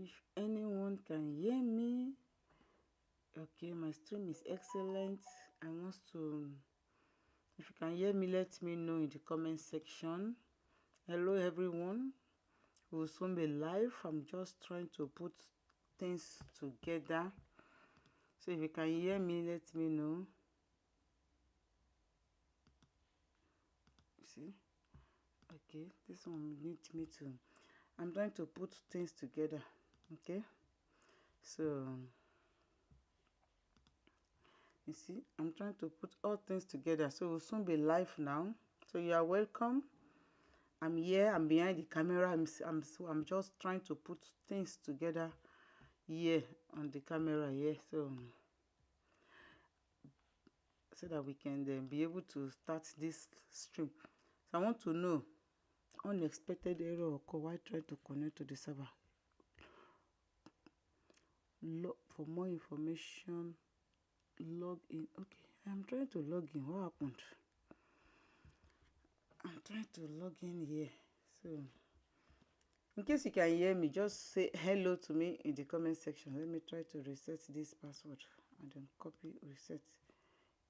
if anyone can hear me. Okay, my stream is excellent. I want to, if you can hear me, let me know in the comment section. Hello everyone, we will soon be live. I'm just trying to put things together. So if you can hear me, let me know. See, okay, this one needs me to, I'm trying to put things together. Okay, so you see, I'm trying to put all things together. So we'll soon be live now. So you are welcome. I'm here, I'm behind the camera. I'm just trying to put things together here on the camera here, so that we can then be able to start this stream. So I want to know, unexpected error occur while trying to connect to the server. For more information, log in. Okay, I'm trying to log in. What happened? I'm trying to log in here. So in case you can hear me, just say hello to me in the comment section. Let me try to reset this password and then copy, reset.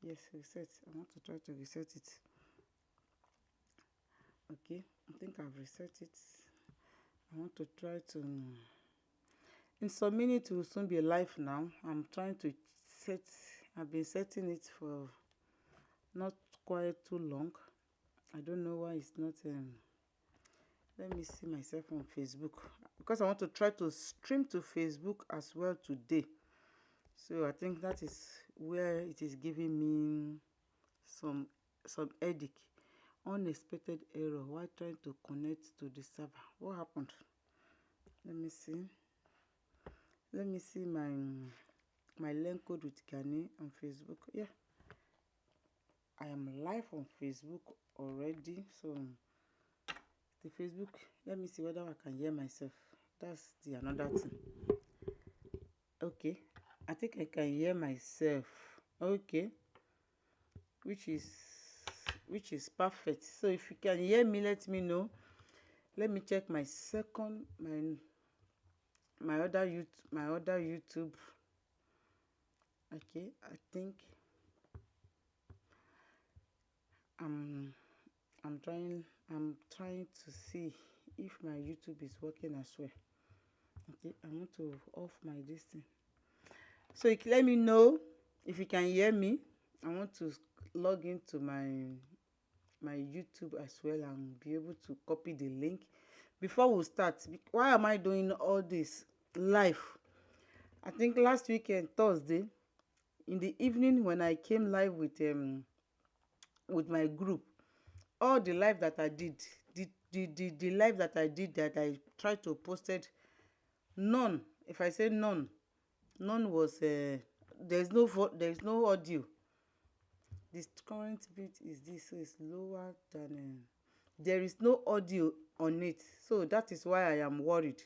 Yes, reset. I want to try to reset it. Okay, I think I've reset it. I want to try to, in some minutes we'll soon be live now. I'm trying to set, I've been setting it for not quite too long. I don't know why it's not, let me see myself on Facebook, because I want to try to stream to Facebook as well today. So I think that is where it is giving me some headache. Unexpected error while trying to connect to the server. What happened? Let me see. Let me see my link code with Gani on Facebook. Yeah, I am live on Facebook already. So the Facebook, let me see whether I can hear myself. That's the another thing. Okay, I think I can hear myself. Okay, which is perfect. So if you can hear me, let me know. Let me check my second, my other YouTube. Okay, I think I'm trying to see if my YouTube is working as well. Okay, I want to off my this thing. So you can let me know if you can hear me. I want to log into my YouTube as well and be able to copy the link before we start. Why am I doing all this live? I think last weekend, Thursday, in the evening when I came live with my group, all the live that I did, the live that I did that I tried to posted, none, if I say none was there's no audio. This current bit is this, so it's lower than there is no audio on it, so that is why I am worried.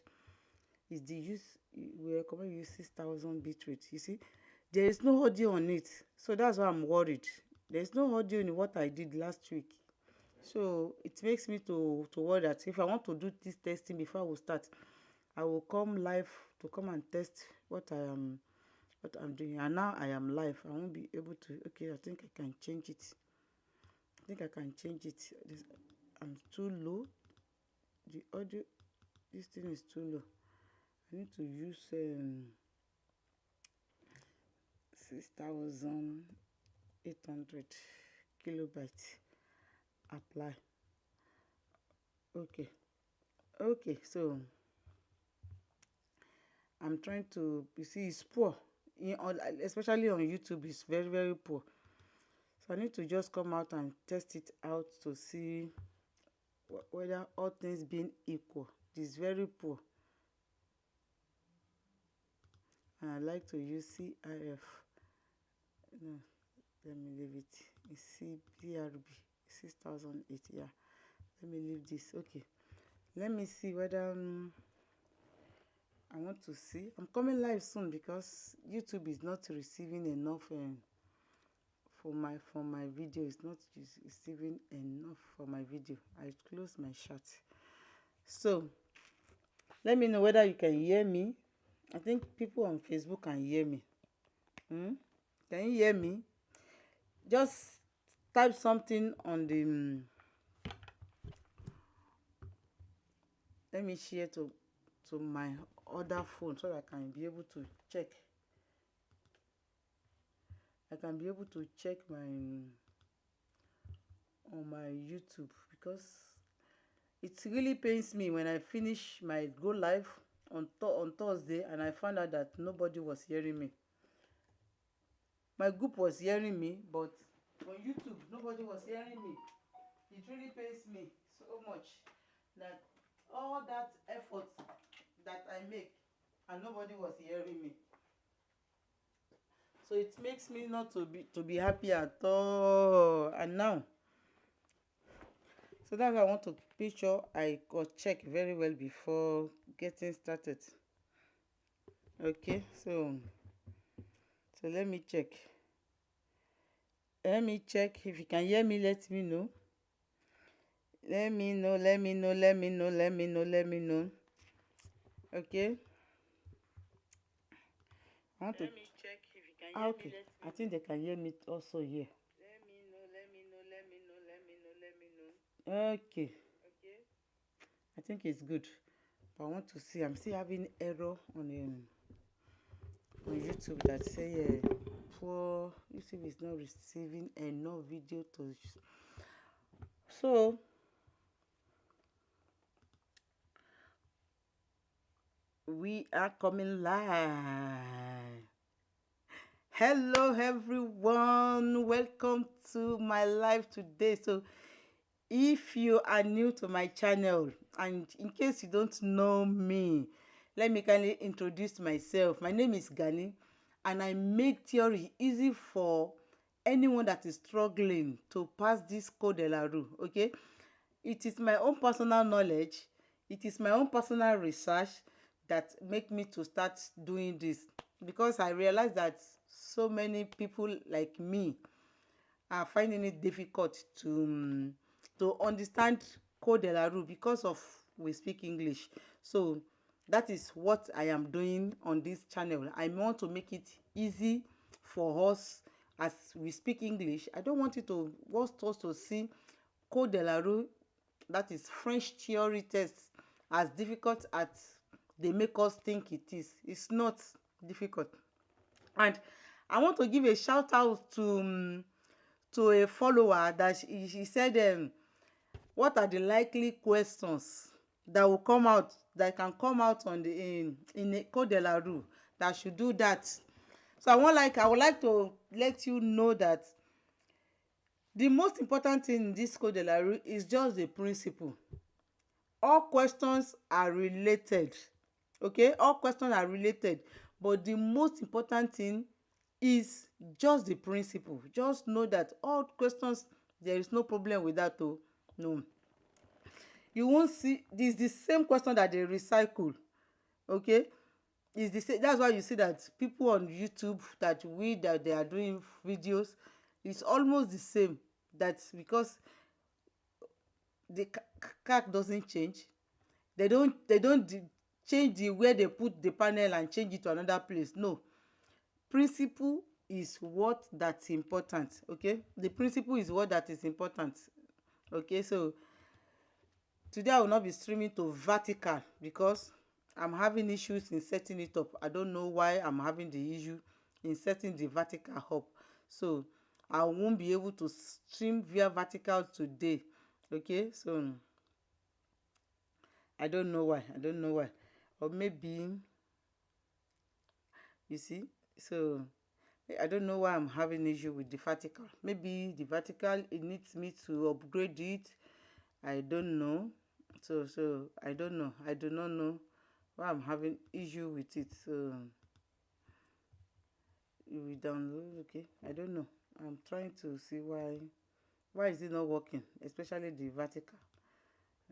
Is the use, we recommend use 6,000 bitrate. You see, there is no audio on it, so that's why I'm worried. There's no audio in what I did last week, so it makes me to worry that if I want to do this testing before we start, I will come live to come and test what I'm doing. And now I am live. I won't be able to. Okay, I think I can change it. I think I can change it. I'm too low. The audio, this thing is too low. I need to use 6,800 kilobytes. Apply. Okay. Okay, so I'm trying to, you see, it's poor. Especially on YouTube, it's very, very poor. So I need to just come out and test it out to see whether all things being equal. It is very poor. And I like to use CIF. No, let me leave it. It's CBRB 6,008. Yeah, let me leave this. Okay, let me see whether I want to see. I'm coming live soon because YouTube is not receiving enough for my video. It's not receiving enough for my video. I close my chat. So Let me know whether you can hear me. I think people on Facebook can hear me. Can you hear me? Just type something on the let me share to my other phone so that I can be able to check. I can be able to check my on my YouTube, because it really pains me when I finish my go live on Thursday and I found out that nobody was hearing me. My group was hearing me, but on YouTube nobody was hearing me. It really pains me so much that all that effort that I make and nobody was hearing me. So it makes me not to be happy at all. And now, so that's why I want to make sure I go check very well before getting started. Okay, so let me check. Let me check. If you can hear me, let me know. Let me know, let me know, let me know, let me know, let me know. Okay. I want Let to me check if you can hear okay. me. Let me I think they can hear me also here. let me know. Let me know. Let me know. Let me know. Let me know. Okay. Okay. I think it's good. But I want to see. I'm still having error on YouTube that say poor YouTube is not receiving enough video to. So we are coming live. Hello everyone, welcome to my live today. So if you are new to my channel and in case you don't know me, let me kindly introduce myself. My name is Gani and I make theory easy for anyone that is struggling to pass this code de la rue. Okay, it is my own personal knowledge, it is my own personal research that make me to start doing this, because I realize that so many people like me are finding it difficult to understand code de la rue because of we speak English. So that is what I am doing on this channel. I want to make it easy for us as we speak English. I don't want us to see code de la rue, that is French theory test, as difficult as they make us think it is. It's not difficult. And I want to give a shout out to a follower that she said, what are the likely questions that will come out, that can come out on the in a code de la rue, that should do that. So I would like to let you know that the most important thing in this code de la rue is just the principle. All questions are related. Okay, all questions are related, but the most important thing is just the principle. Just know that all questions, there is no problem with that. Oh no, you won't see this the same question that they recycle. Okay, it's the same. That's why you see that people on YouTube that they are doing videos, it's almost the same. That's because the CAC doesn't change. They don't change the where they put the panel and change it to another place. No, principle is what that's important. Okay, the principle is what that is important. Okay, so today I will not be streaming to vertical because I'm having issues in setting it up. I don't know why I'm having the issue in setting the vertical up, so I won't be able to stream via vertical today. Okay, so I don't know why. I don't know why. Or maybe, you see, so I don't know why I'm having issue with the vertical. Maybe the vertical, it needs me to upgrade it. I don't know. So I don't know. I do not know why I'm having issue with it. So we download. Okay, I don't know. I'm trying to see why is it not working, especially the vertical.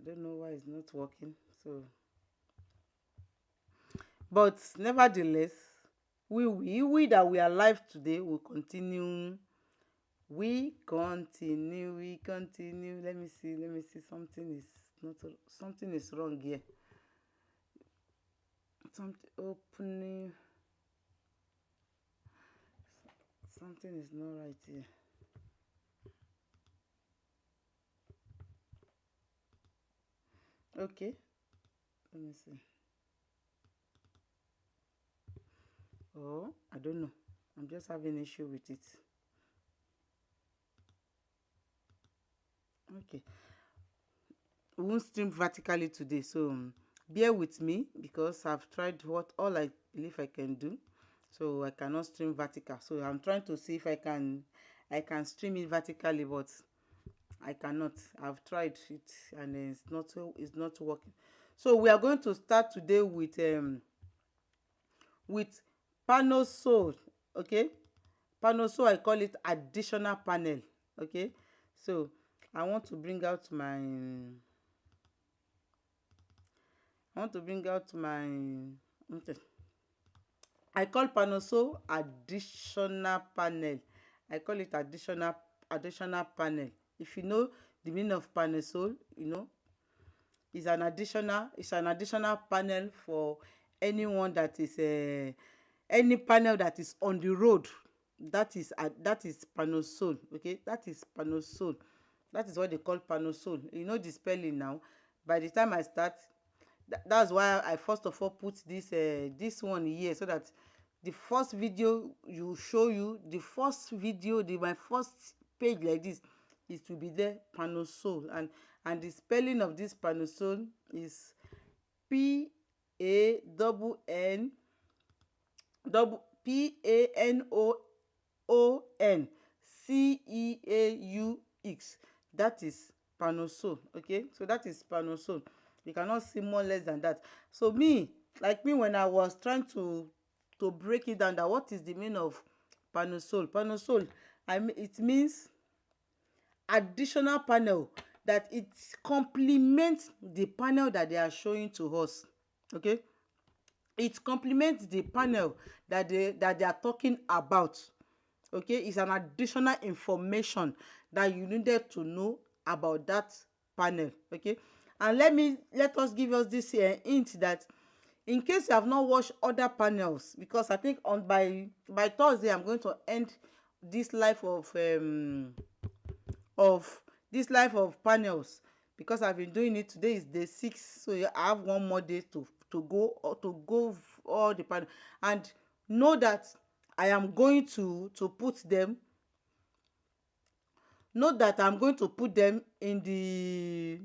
I don't know why it's not working. So, but nevertheless, we that we are live today will continue. We continue. Let me see. Something is not, something is wrong here. something opening. Something is not right here. Okay, let me see. Oh, I don't know. I'm just having an issue with it. Okay, we won't stream vertically today, so bear with me because I've tried what all I believe I can do. So I cannot stream vertical. So I'm trying to see if I can stream it vertically, but I cannot. I've tried it and it's not working. So we are going to start today with panosol. Okay, panosol, I call it additional panel. Okay, so I want to bring out my okay. I call panosol additional panel. I call it additional panel. If you know the meaning of panosol, it's an additional panel for anyone that is any panel that is on the road. That is panosol. Okay, that is panosol. That is what they call panosol. You know the spelling now. By the time I start, that's why I first of all put this one here, so that the first video you show you the first video the my first page like this, it will be there, panosol. And the spelling of this panosol is PANONCEAUX. That is panosol. Okay, so that is panosol. You cannot see more less than that. So like me, when I was trying to break it down, that what is the meaning of panosol, it means additional panel, that it complements the panel that they are showing to us. Okay, it complements the panel that they are talking about. Okay, it's an additional information that you needed to know about that panel. Okay, and let us give us this hint that in case you have not watched other panels, because I think on by Thursday I'm going to end this life of panels, because I've been doing it. Today is day 6, so I have one more day to go all the panel, and know that I am going to put them. Know that I'm going to put them in the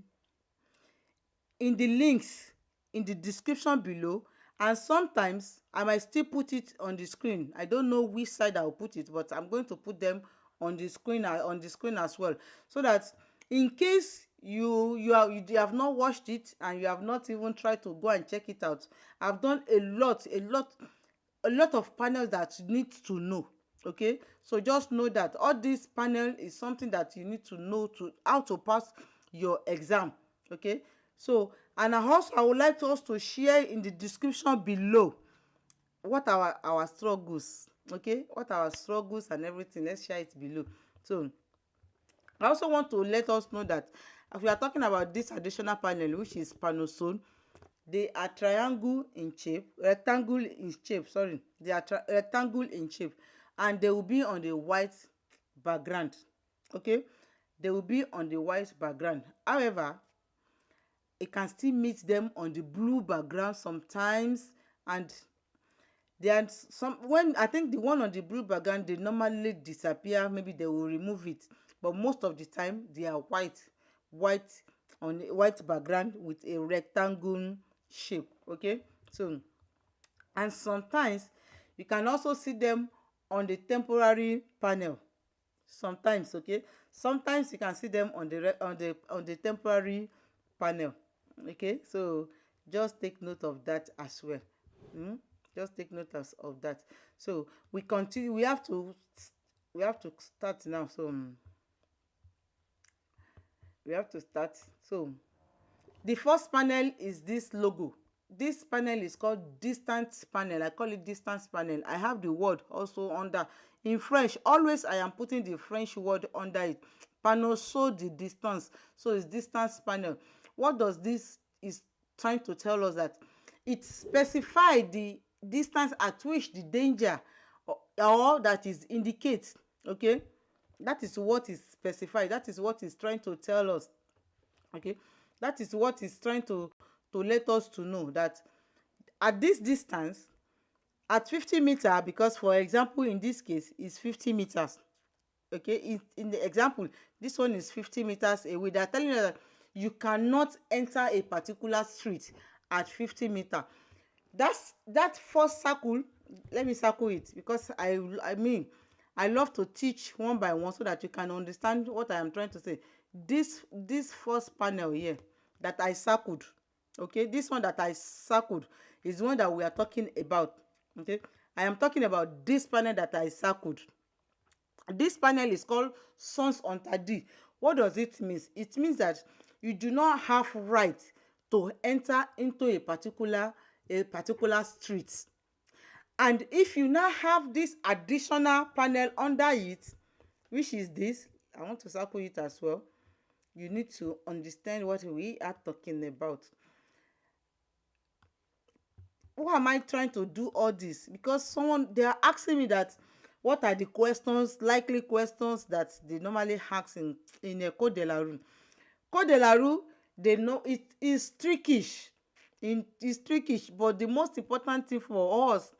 links in the description below, and sometimes I might still put it on the screen. I don't know which side I'll put it, but I'm going to put them on the screen as well, so that in case you have not watched it and you have not even tried to go and check it out, I've done a lot of panels that you need to know. Okay, so just know that all this panel is something that you need to know to how to pass your exam. Okay, so and I would like us to share in the description below what our struggles. Okay, what our struggles and everything, let's share it below. So I also want to let us know that if we are talking about this additional panel, which is panosol, they are rectangle in shape, sorry. They are rectangle in shape, and they will be on the white background. Okay, they will be on the white background. However, it can still meet them on the blue background sometimes, and there are some, when I think the one on the blue background, they normally disappear, maybe they will remove it, but most of the time they are white on a white background with a rectangle shape. Okay, so and sometimes you can also see them on the temporary panel. Sometimes, okay, sometimes you can see them on the temporary panel. Okay, so just take note of that as well. mm? Just take note of that. So we continue. We have to start now. So we have to start. So the first panel is this logo. This panel is called distance panel. I call it distance panel. I have the word also under in French. Always I am putting the French word under it. Panel, so the distance. So it's distance panel. What does this is trying to tell us? That it specifies the distance at which the danger or that is indicates. Okay, that is what is specified. That is what is trying to tell us. Okay, that is what is trying to let us to know that at this distance, at 50 meters, because for example in this case is 50 meters. Okay, in the example, this one is 50 meters away. They are telling you that you cannot enter a particular street at 50 meters. That first circle. Let me circle it because I mean I love to teach one by one so that you can understand what I am trying to say. This first panel here that I circled, okay, this one that I circled is the one that we are talking about. Okay, I am talking about this panel that I circled. This panel is called Sons Interdits. What does it mean? It means that you do not have right to enter into a particular street. And if you now have this additional panel under it, which is this, I want to circle it as well. You need to understand what we are talking about. Why am I trying to do all this? Because they are asking me that what are the likely questions that they normally ask in a Code de la Rue. Code de la Rue, they know it is trickish. It's trickish, but the most important thing for us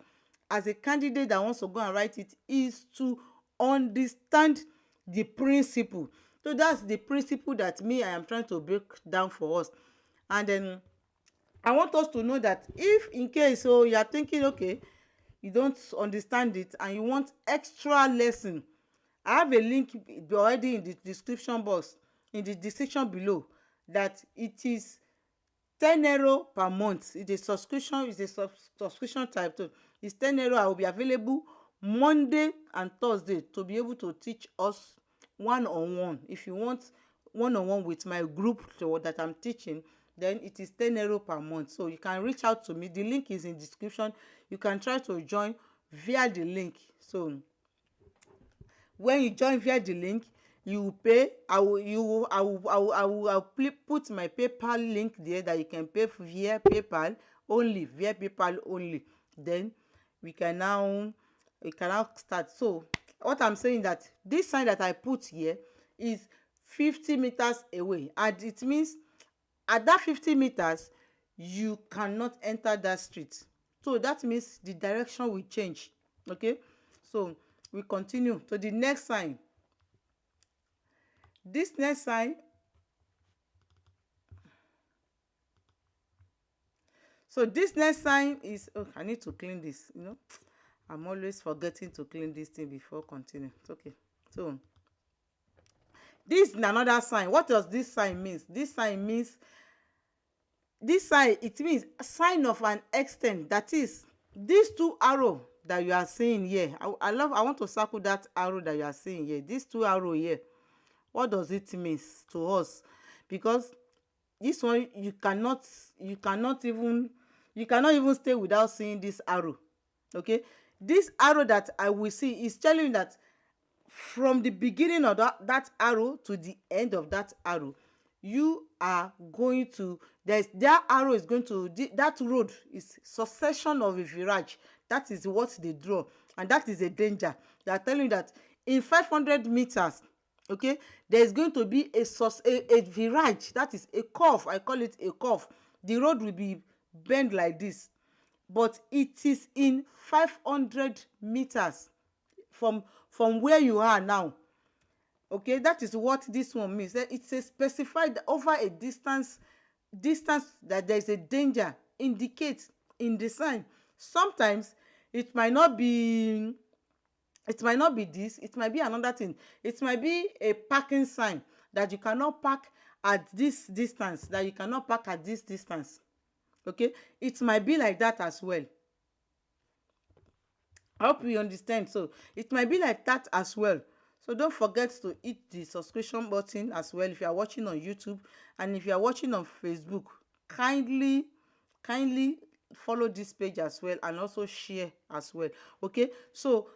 as a candidate that wants to go and write it is to understand the principle. So that's the principle that I am trying to break down for us. And then I want us to know that if in case you are thinking, okay, you don't understand it and you want extra lesson, I have a link already in the description box, in the description below, that it is 10 euro per month. It's a subscription type. So it's 10 euro. I will be available Monday and Thursday to be able to teach us one-on-one. If you want one-on-one with my group that I'm teaching, then it is 10 euro per month. So you can reach out to me. The link is in description. You can try to join via the link. So when you join via the link, you will pay. I will put my PayPal link there that you can pay via PayPal only. Then we can now start. So what I'm saying that this sign that I put here is 50 meters away, and it means at that 50 meters you cannot enter that street. So that means the direction will change. Okay, so we continue to the next sign. This next sign, is, I need to clean this, I'm always forgetting to clean this thing before continuing. Okay, so this is another sign. What does this sign mean? It means a sign of an extent. That is, these two arrows that you are seeing here. I want to circle that arrow that you are seeing here. These two arrows here. What does it mean to us? Because this one you cannot even stay without seeing this arrow. Okay, this arrow that I will see is telling you that from the beginning of that arrow to the end of that arrow, you are going to, that arrow is going to, that road is succession of a virage. That is what they draw, and that is a danger. They are telling you that in 500 meters, okay, there is going to be a virage. That is a curve. I call it a curve. The road will be bent like this, but it is in 500 meters from where you are now. Okay, that is what this one means. It's a specified over a distance that there is a danger indicates in the sign. Sometimes it might not be this, it might be another thing. It might be a parking sign that you cannot park at this distance, okay, it might be like that as well. I hope you understand. So it might be like that as well. So don't forget to hit the subscription button as well if you are watching on YouTube, and if you are watching on Facebook, kindly follow this page as well, and also share as well. Okay, so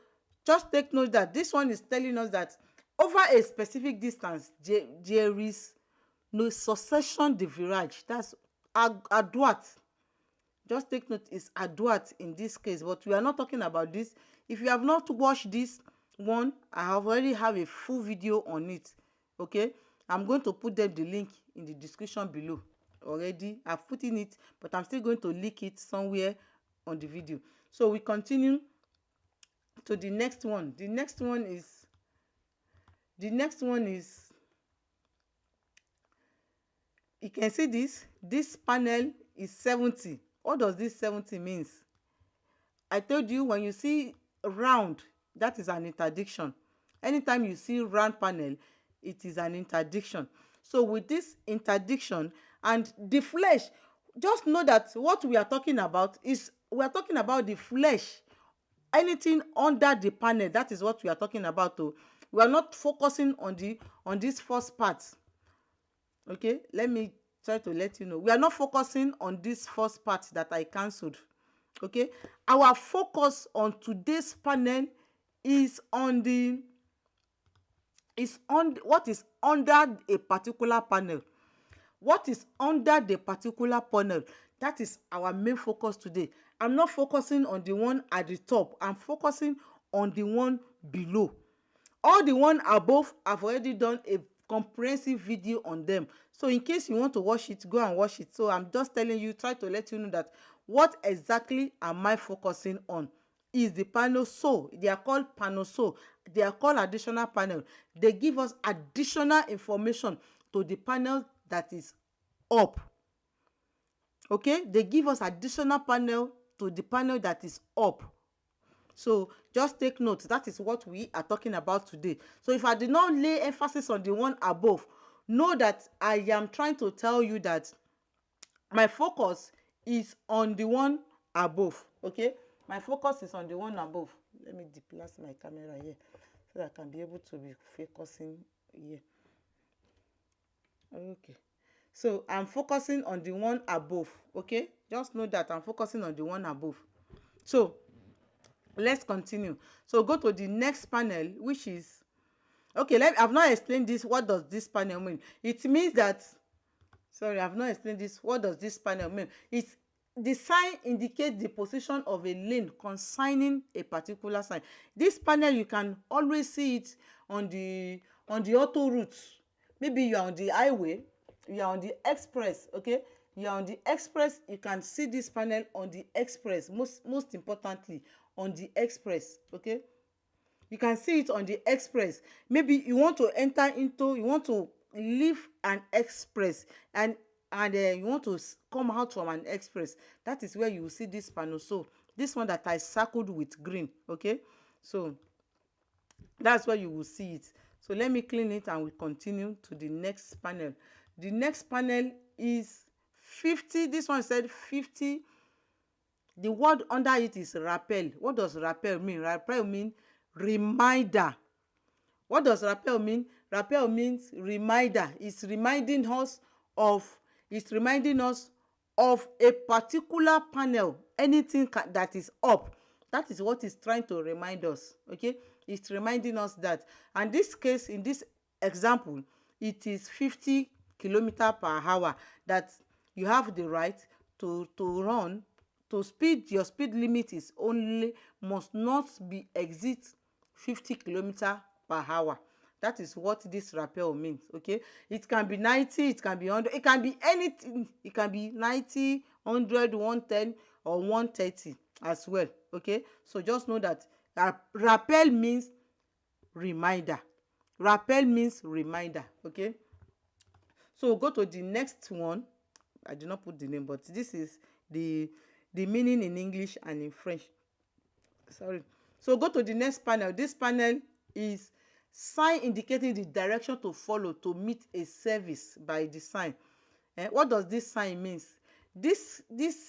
just take note that this one is telling us that over a specific distance there is no succession de virage. That's à droite. Just take note, it's advert in this case, but we are not talking about this. If you have not watched this one, I have already have a full video on it. Okay, I'm going to put them the link in the description below. Already I've put in it, but I'm still going to link it somewhere on the video. So we continue to the next one. The next one is you can see this panel is 70. What does this 70 means? I told you, when you see round, that is an interdiction. Anytime you see round panel, it is an interdiction. So with this interdiction and the flesh, just know that what we are talking about is, we are talking about the flesh. Anything under the panel, that is what we are talking about. Oh, we are not focusing on this first part. Okay, let me try to let you know, we are not focusing on this first part that I cancelled. Okay, our focus on today's panel is on what is under a particular panel. What is under the particular panel, that is our main focus today. I'm not focusing on the one at the top, I'm focusing on the one below. All the one above, I've already done a comprehensive video on them. So in case you want to watch it, go and watch it. So I'm just telling you, try to let you know that what exactly am I focusing on is the panel. So they are called panel. So they are called additional panel. They give us additional information to the panel that is up. Okay, they give us additional panel to the panel that is up. So just take note, that is what we are talking about today. So if I did not lay emphasis on the one above, know that I am trying to tell you that my focus is on the one above. Okay, my focus is on the one above. Let me deplace my camera here so that I can be able to be focusing here. Okay, so I'm focusing on the one above. Okay, just know that I'm focusing on the one above. So let's continue. So go to the next panel, which is, okay, I've not explained this. What does this panel mean? It means that, sorry, I've not explained this. What does this panel mean? It's the sign indicates the position of a lane concerning a particular sign. This panel, you can always see it on the auto routes. Maybe you are on the highway, you are on the express. Okay, you are on the express, you can see this panel on the express. Most importantly, on the express. Okay, you can see it on the express. Maybe you want to you want to leave an express, and you want to come out from an express. That is where you will see this panel. So this one that I circled with green. Okay, so that's where you will see it. So let me clean it and we continue to the next panel. The next panel is 50. This one said 50. The word under it is rappel. What does rappel mean? Rappel means reminder. What does rappel mean? Rappel means reminder. It's reminding us of a particular panel. Anything that is up. That is what it's trying to remind us. Okay, it's reminding us that. And this case, in this example, it is 50 kilometers per hour that you have the right to run. To speed, your speed limit is must not be exceed 50 kilometers per hour. That is what this rappel means. Okay, it can be 90, it can be 100, it can be anything. It can be 90, 100, 110 or 130 as well. Okay, so just know that rappel means reminder. Rappel means reminder. Okay, so go to the next one. I did not put the name, but this is the meaning in English and in French. Sorry. So go to the next panel. This panel is sign indicating the direction to follow to meet a service by the sign. What does this sign mean? This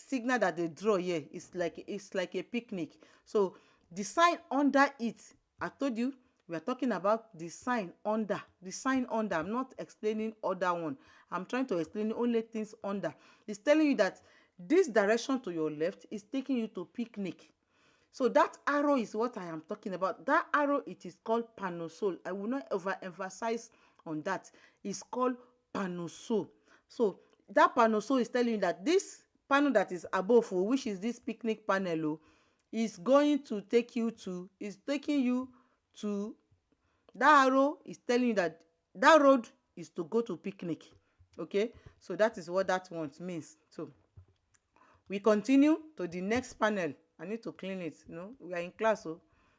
signal that they draw here is like a picnic. So the sign under it, I told you we are talking about the sign under. The sign under. I'm not explaining other one. I'm trying to explain only things under. It's telling you that this direction to your left is taking you to picnic. So that arrow is what I am talking about. That arrow, it is called panosol. I will not overemphasize on that. It's called panosol. So that panosol is telling you that this panel that is above, which is this picnic panel, is going to take you to, is taking you to, that arrow is telling you that that road is to go to picnic. Okay, so that is what that one means. So we continue to the next panel. I need to clean it, we are in class.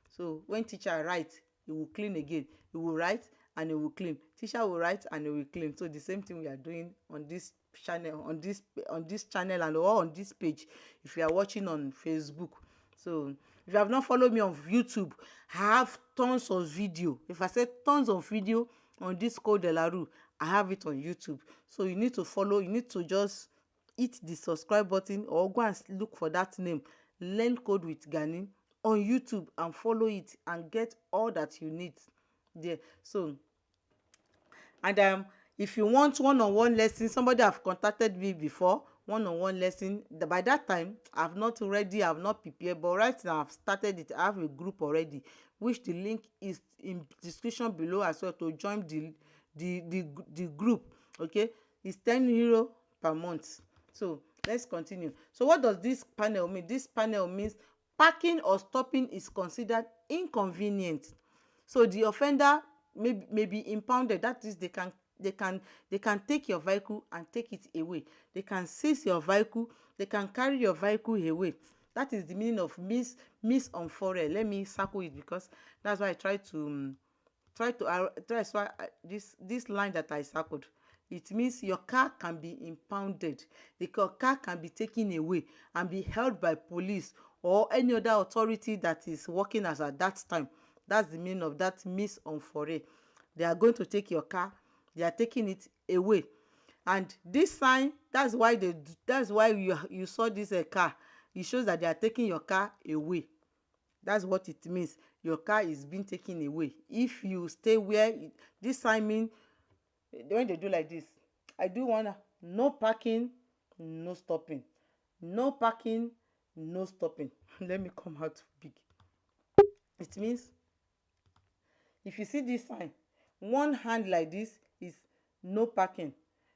So when teacher write, he will clean again. He will write and he will clean. Teacher will write and he will clean. So the same thing we are doing on this channel, on this channel, and or on this page if you are watching on Facebook. So if you have not followed me on YouTube, I have tons of video. If I say tons of video on this code de la rue, I have it on YouTube. So you need to follow. You need to just hit the subscribe button or go and look for that name, Learn Code with Gani, on YouTube, and follow it and get all that you need there. So, and if you want one-on-one lesson, somebody have contacted me before, one-on-one lesson. By that time I've not ready, I've not prepared, but right now I've started it. I have a group already, which the link is in description below as well, to join the group. Okay, it's 10 euro per month. So let's continue. So what does this panel mean? This panel means parking or stopping is considered inconvenient. So the offender may be impounded. That is, they can take your vehicle and take it away. They can seize your vehicle. They can carry your vehicle away. That is the meaning of mise en forêt. Let me circle it, because that's why I try to that's why this line that I circled. It means your car can be impounded. The car can be taken away and be held by police or any other authority that is working as at that time. That's the meaning of that mise en forêt. They are going to take your car. They are taking it away. And this sign, that's why you saw this car. It shows that they are taking your car away. That's what it means. Your car is being taken away. If you stay where this sign means, when they do like this, I do wanna no parking, no stopping. No parking, no stopping. Let me come out big. It means if you see this sign, one hand like this is no parking.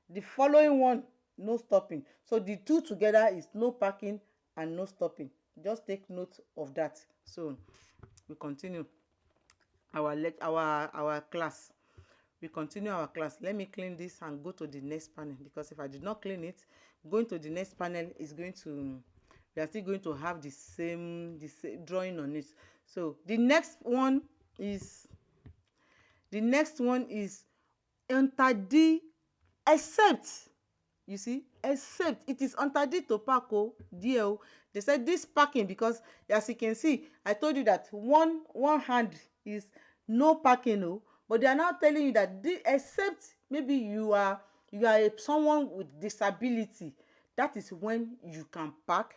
The following one, no stopping. So the two together is no parking and no stopping. Just take note of that. So we continue our class. We continue our class. Let me clean this and go to the next panel, because if I did not clean it, going to the next panel is going to, we are still going to have the same drawing on it. So the next one is interdit, except, you see, except it is interdit to park. Dear, they said this parking, because as you can see, I told you that one hand is no parking. But they are now telling you that except maybe you are someone with disability, that is when you can park.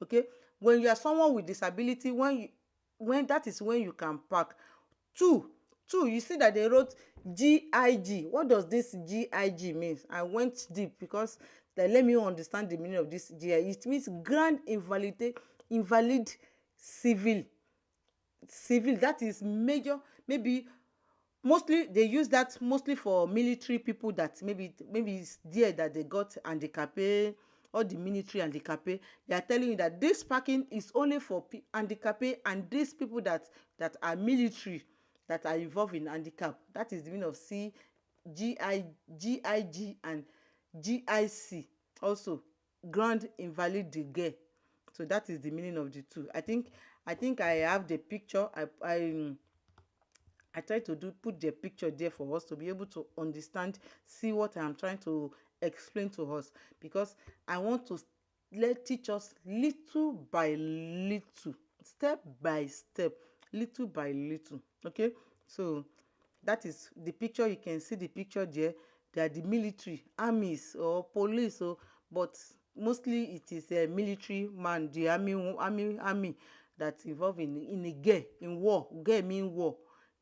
Okay, when you are someone with disability, when that is when you can park. Two, you see that they wrote GIG. What does this GIG mean? I went deep, because let me understand the meaning of this GIG. It means grand invalid civil. That is major, maybe mostly they use that mostly for military people, that maybe it's there that they got handicapé, or the military handicapé. They are telling you that this parking is only for handicapé and these people that are military, that are involved in handicap. That is the meaning of GIG and GIC. Also, grand invalid degree. So that is the meaning of the two. I think I have the picture. I try to put the picture there for us to be able to understand, see what I'm trying to explain to us, because I want to teach us little by little, step by step, little by little. Okay, so that is the picture. You can see the picture there. They are the military, armies or police, but mostly it is a military man, the army that's involved in a guerre, in war. Guerre mean war.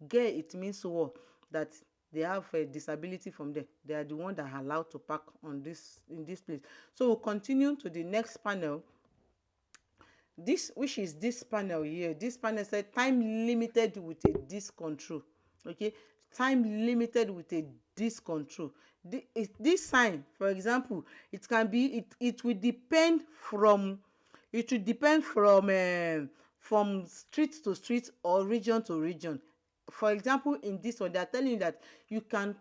Guerre, it means war, that they have a disability from there. They are the one that are allowed to park in this place. So we'll continue to the next panel. Which is this panel here. This panel said time limited with a disk control. Okay, time limited with a disc control. This sign, for example, it can be it will depend from from street to street or region to region. For example, in this one, they are telling you that you can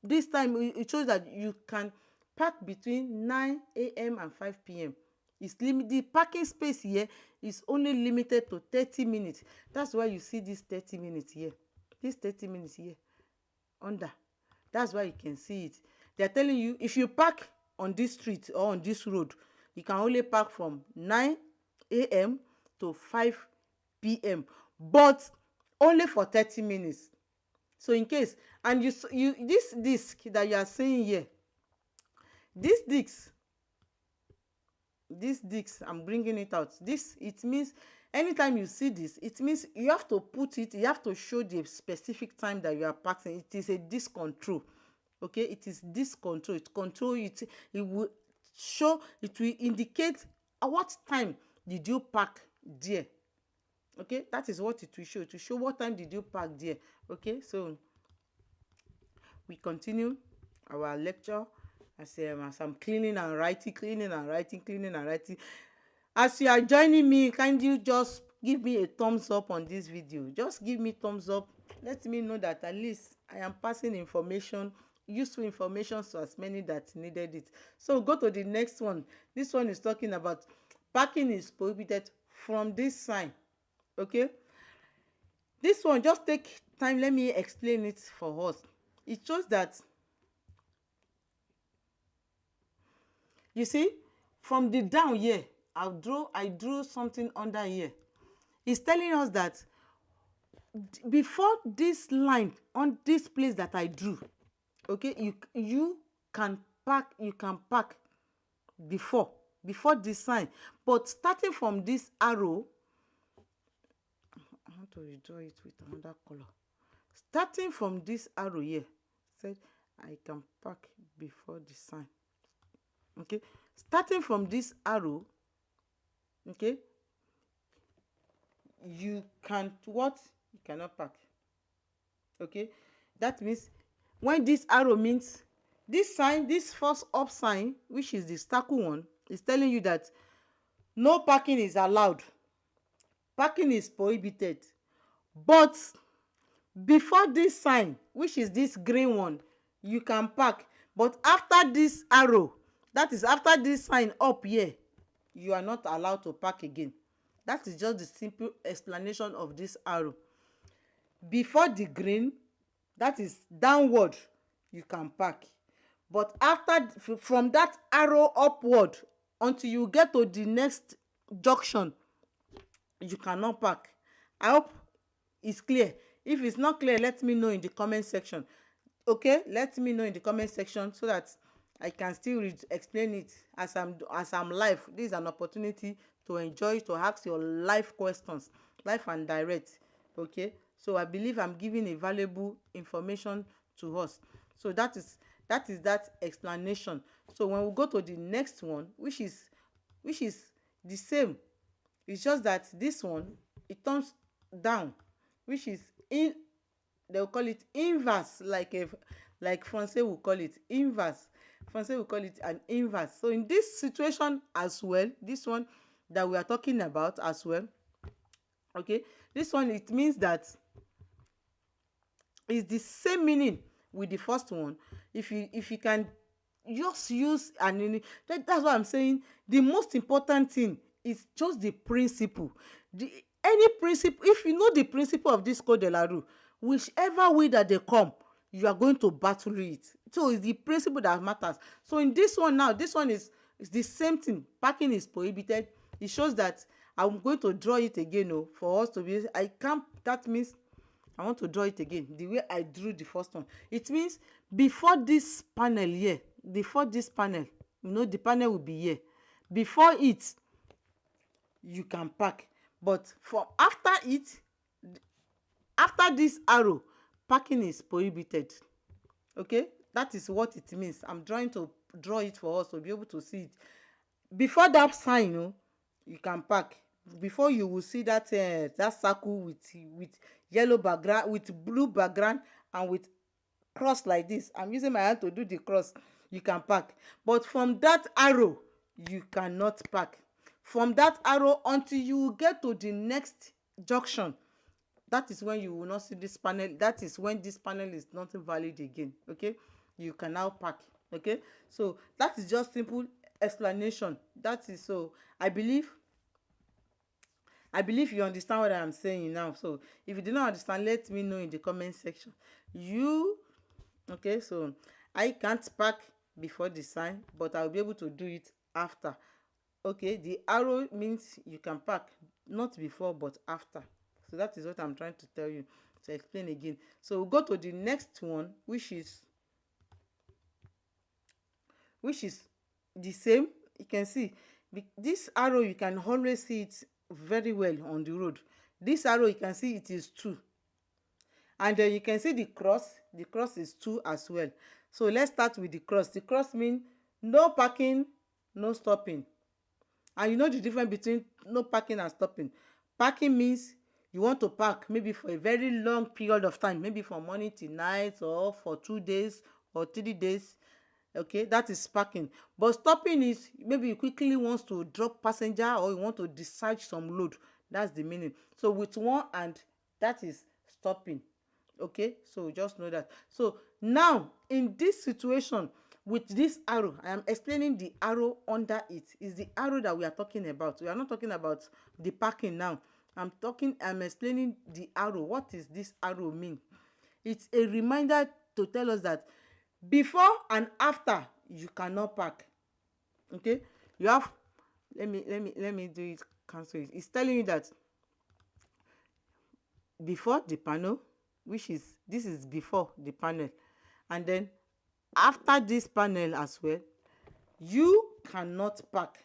this time it shows that you can park between 9 a.m. and 5 p.m. It's limit the parking space here is only limited to 30 minutes. That's why you see this 30 minutes here, this 30 minutes here under. That's why you can see it. They are telling you if you park on this street or on this road, you can only park from 9 a.m. to 5 p.m. but only for 30 minutes. So in case, and you this disc that you are seeing here, this disc I'm bringing it out. This, it means anytime you see this, it means you have to put it, you have to show the specific time that you are parking. It is a disc control. Okay, it is disc control. It control it. It will show, it will indicate at what time did you park there. Okay, that is what it will show. To show what time did you park there. Okay, so we continue our lecture as I'm cleaning and writing, as you are joining me, can you just give me a thumbs up on this video? Just give me thumbs up, let me know that at least I am passing information, useful information to as many that needed it. So go to the next one. This one is talking about parking is prohibited from this sign. Okay, this one, just take time, let me explain it for us. It shows that, you see, from the down here, I drew something under here. It's telling us that before this line on this place that I drew, okay, you can park before this sign, but starting from this arrow, I want to redraw it with another color. Starting from this arrow here, said I can park before the sign. Okay, starting from this arrow, okay, you can't what? You cannot park. Okay, that means when this arrow means this sign, this first up sign, which is the circle one, is telling you that no parking is allowed. Parking is prohibited. But before this sign, which is this green one, you can park. But after this arrow, that is after this sign up here, you are not allowed to park again. That is just the simple explanation of this arrow. Before the green, that is downward, you can park. But after, from that arrow upward until you get to the next junction, you cannot park. I hope it's clear. If it's not clear, let me know in the comment section. Okay, let me know in the comment section so that I can still explain it as I'm live. This is an opportunity to enjoy, to ask your live questions, live and direct. Okay, so I believe I'm giving a valuable information to us. So that is that explanation. So when we go to the next one, which is the same, it's just that this one, it turns down, which is in, they will call it inverse, like Francais will call it inverse. Francais will call it an inverse. So in this situation as well, this one that we are talking about as well, okay, this one, it means that it's the same meaning with the first one. If you can just use that's what I'm saying. The most important thing is just the principle. Any principle, if you know the principle of this code de la rue, whichever way that they come, you are going to battle it. So it's the principle that matters. So in this one now, this one is the same thing. Parking is prohibited. It shows that I'm going to draw it again, for us to be. I can't. That means I want to draw it again the way I drew the first one. It means before this panel here, before this panel, the panel will be here. Before it, you can park. But for after it, after this arrow, parking is prohibited. Okay, that is what it means. I'm trying to draw it for us to be able to see it. Before that sign, you can park. Before you will see that that circle with yellow background, with blue background and with cross like this, I'm using my hand to do the cross, you can park. But from that arrow, you cannot park. From that arrow until you get to the next junction, that is when you will not see this panel. That is when this panel is not valid again. Okay, you can now park. Okay, so that is just simple explanation. That is, so I believe you understand what I'm saying now. So if you do not understand, let me know in the comment section. You Okay, so I can't park before the sign, but I'll be able to do it after. Okay, the arrow means you can park not before but after. So that is what I'm trying to tell you, to explain again. So we'll go to the next one, which is the same. You can see this arrow, you can always see it very well on the road. This arrow, you can see it is 2, and then you can see the cross is 2 as well. So let's start with the cross. The cross means no parking, no stopping. And you know the difference between no parking and stopping. Parking means you want to park maybe for a very long period of time, maybe from morning till night, or for 2 days or 3 days. Okay, that is parking. But stopping is maybe you quickly want to drop passenger, or you want to discharge some load. That's the meaning. So with one hand, that is stopping. Okay, so just know that. So now in this situation, with this arrow, I am explaining the arrow under it. Is the arrow that we are talking about. We are not talking about the parking now. I'm explaining the arrow. What is this arrow mean? It's a reminder to tell us that before and after, you cannot park. Okay, you have, let me do it, cancel it. It's telling you that before the panel, this is before the panel, and then after this panel as well, you cannot park.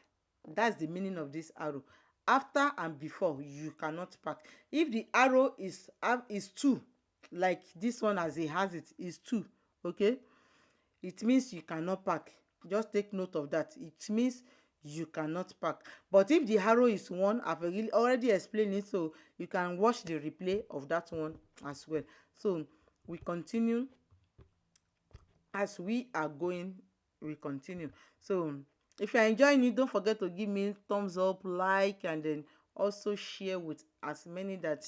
That's the meaning of this arrow. After and before, you cannot park. If the arrow is 2, like this one, as it has it is 2, okay, it means you cannot park. Just take note of that. It means you cannot park. But if the arrow is 1, I've already explained it, so you can watch the replay of that one as well. So we continue. As we are going, we continue. So if you're enjoying it, don't forget to give me thumbs up, like, and then also share with as many that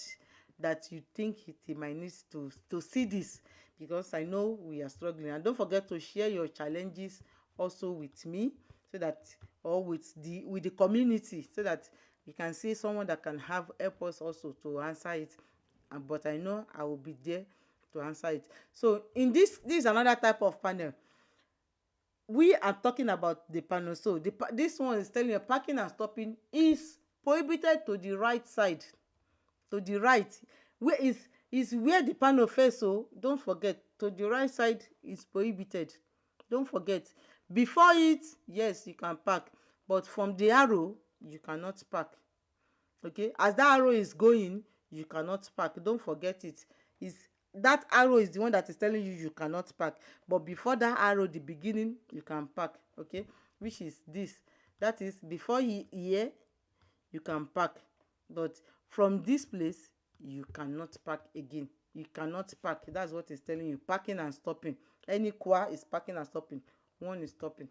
you think it might need to see this, because I know we are struggling. And don't forget to share your challenges also with me, so that, or with the community, so that you can see someone that can help us also to answer it. But I know I will be there to answer it. So in this is another type of panel. We are talking about the panel. So this one is telling you parking and stopping is prohibited to the right side. To the right, where is where the panel face. So don't forget, to the right side is prohibited. Don't forget. Before it, yes, you can park, but from the arrow, you cannot park. Okay, as that arrow is going, you cannot park. Don't forget it. Is that arrow is the one that is telling you cannot park, but before that arrow, the beginning, you can park. Okay, which is this. That is before here, you can park, but from this place, you cannot park again. You cannot park. That's what it's telling you. Parking and stopping. Any qua is parking and stopping. One is stopping.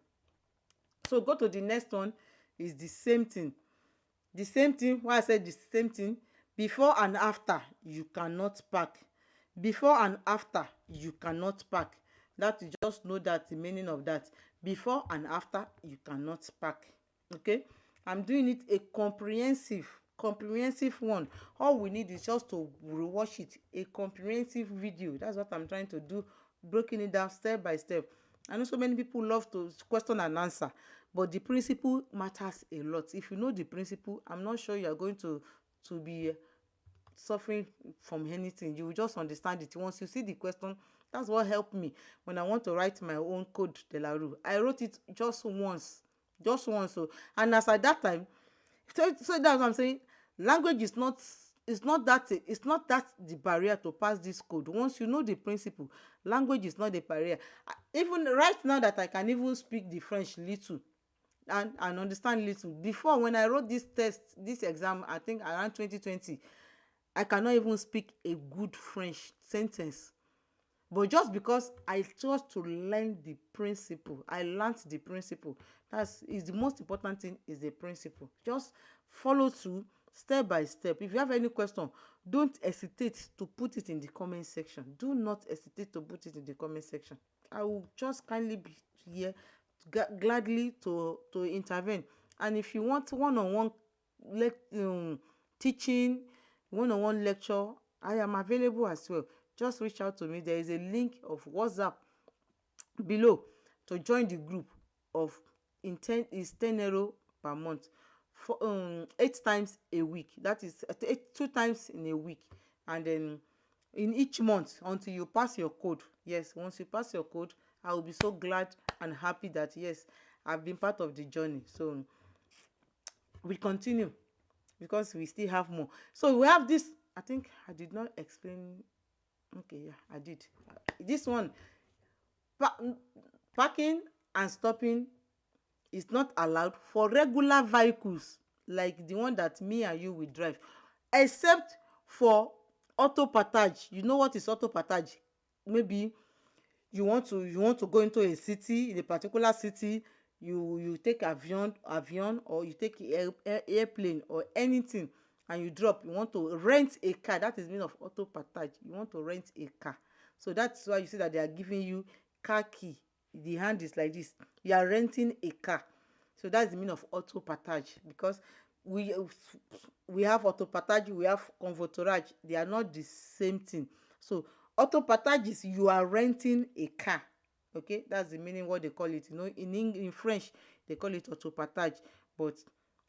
So go to the next one. Is the same thing. The same thing. Why I said the same thing? Before and after, you cannot park. Before and after, you cannot park. That, you just know that the meaning of that. Before and after, you cannot park. Okay, I'm doing it a comprehensive one. All we need is just to rewatch it, a comprehensive video. That's what I'm trying to do, breaking it down step by step. I know so many people love to question and answer, but the principle matters a lot. If you know the principle, I'm not sure you are going to be suffering from anything. You will just understand it once you see the question. That's what helped me when I want to write my own code de la rue. I wrote it just once. So, and as at that time, so that's what I'm saying. Language is not, it's not that the barrier to pass this code. Once you know the principle, language is not the barrier. Even right now that I can even speak the French little, and understand little. Before, when I wrote this exam, I think around 2020, I cannot even speak a good French sentence. But just because I chose to learn the principle, I learned the principle. That's is the most important thing, is the principle. Just follow through step by step. If you have any question, don't hesitate to put it in the comment section. Do not hesitate to put it in the comment section. I will just kindly be here gladly to intervene. And if you want one-on-one teaching, one-on-one lecture, I am available as well. Just reach out to me. There is a link of WhatsApp below to join the group of is 10 euro per month for 8 times a week. That is 2 times in a week, and then in each month until you pass your code. Yes, once you pass your code, I will be so glad and happy that yes, I've been part of the journey. So we continue because we still have more. So we have this. I think I did not explain. Okay, yeah, I did. This one, pa parking and stopping is not allowed for regular vehicles like the one that me and you will drive, except for auto partage. You know what is auto partage? Maybe you want to go into a city, in a particular city, you take avion, or you take airplane or anything, and you drop. You want to rent a car. That is meaning of auto partage. You want to rent a car. So that's why you see that they are giving you car key. The hand is like this. You are renting a car. So that's the meaning of auto partage, because we we have auto partage, we have convoiturage. They are not the same thing. So auto partage is you are renting a car. Okay, that's the meaning, what they call it. You know, in French they call it auto partage, but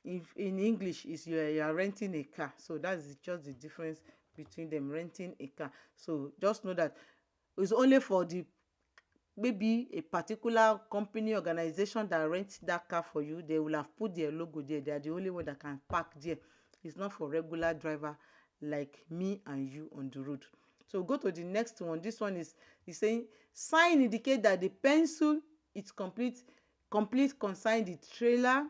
if in English is you are renting a car. So that's just the difference between them, renting a car. So just know that it's only for the maybe a particular company, organization that rents that car for you. They will have put their logo there. They are the only one that can park there. It's not for regular driver like me and you on the road. So go to the next one. This one is saying sign indicate that the pencil is complete consign the trailer,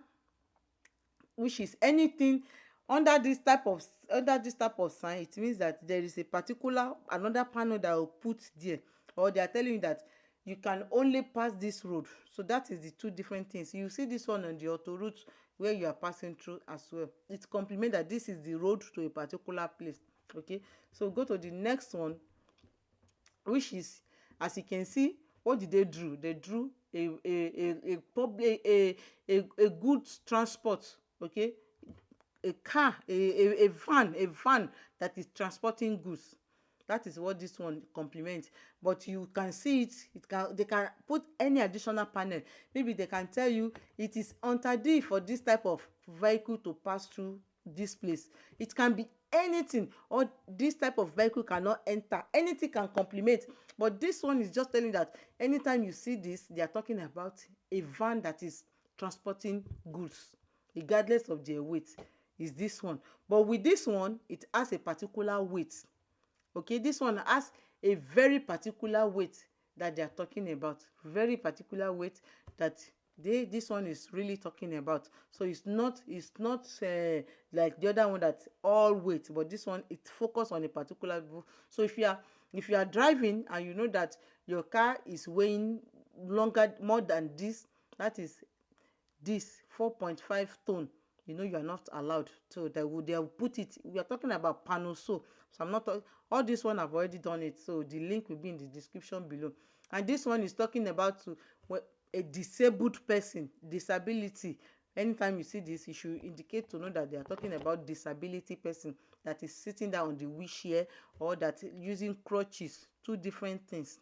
which is anything under this type of sign. It means that there is a particular another panel that will put there, or they are telling you that you can only pass this road. So that is the two different things. You see this one on the auto route where you are passing through as well. It complements that this is the road to a particular place. Okay, so go to the next one, which is, as you can see, what did they drew? They drew a goods transport. Okay, a car, a van that is transporting goods. That is what this one complements. But you can see they can put any additional panel. Maybe they can tell you it is interdit for this type of vehicle to pass through this place. It can be anything, or this type of vehicle cannot enter. Anything can complement. But this one is just telling that anytime you see this, they are talking about a van that is transporting goods regardless of their weight. Is this one. But with this one, it has a particular weight. Okay, this one has a very particular weight that they are talking about. Very particular weight that this one is really talking about. So it's not like the other one that's all weight, but this one, it focus on a particular. So if you are driving and you know that your car is weighing more than this, that is this 4.5 ton, you know you are not allowed. So they'll put it. We are talking about panel. So I'm not talking all this one. I've already done it. So the link will be in the description below. And this one is talking about a disabled person, disability. Anytime you see this, you should indicate to know that they are talking about disability person that is sitting down on the wheelchair, or that using crutches. Two different things.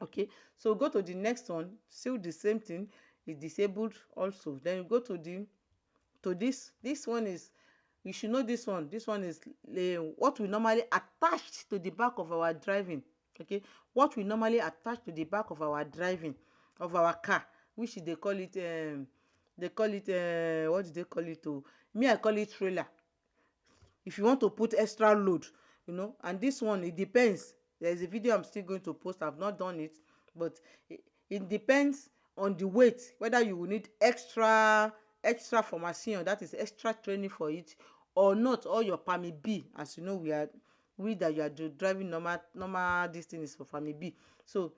Okay, so go to the next one. Still the same thing. Is disabled also. Then you go to this one is, you should know this one. This one is what we normally attach to the back of our driving. Okay, what we normally attach to the back of our driving of our car, which they call it what do they call it? Oh, me, I call it trailer. If you want to put extra load, and this one, it depends. There is a video I'm still going to post. I've not done it, but it depends on the weight, whether you will need extra formation, that is extra training for it or not, or your permit B. As you know, we are we that you are driving normal this thing is for family B. So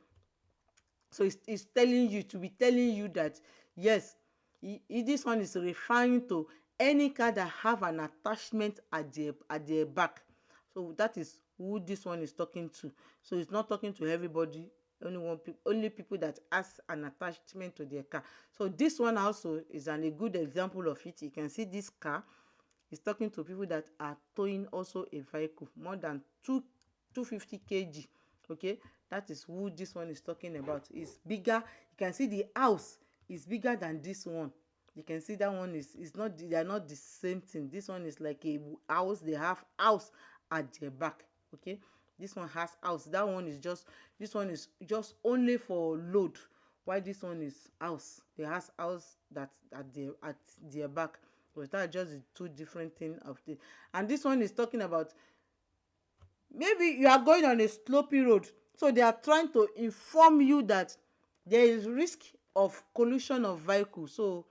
it's telling you to be telling you that yes, this one is referring to any car that have an attachment at the back. So that is who this one is talking to. So it's not talking to everybody, only people that has an attachment to their car. So this one also is a good example of it. You can see this car is talking to people that are towing also a vehicle more than 250 kg. Okay, that is who this one is talking about. It's bigger. You can see the house is bigger than this one. You can see that one is not, they are not the same thing. This one is like a house. They have house at their back. Okay, this one has house. That one is just, this one is just only for load, while this one is house. They has house that at their back. But that's just the two different thing of the. And this one is talking about maybe you are going on a slopey road, so they are trying to inform you that there is risk of collision of vehicle. So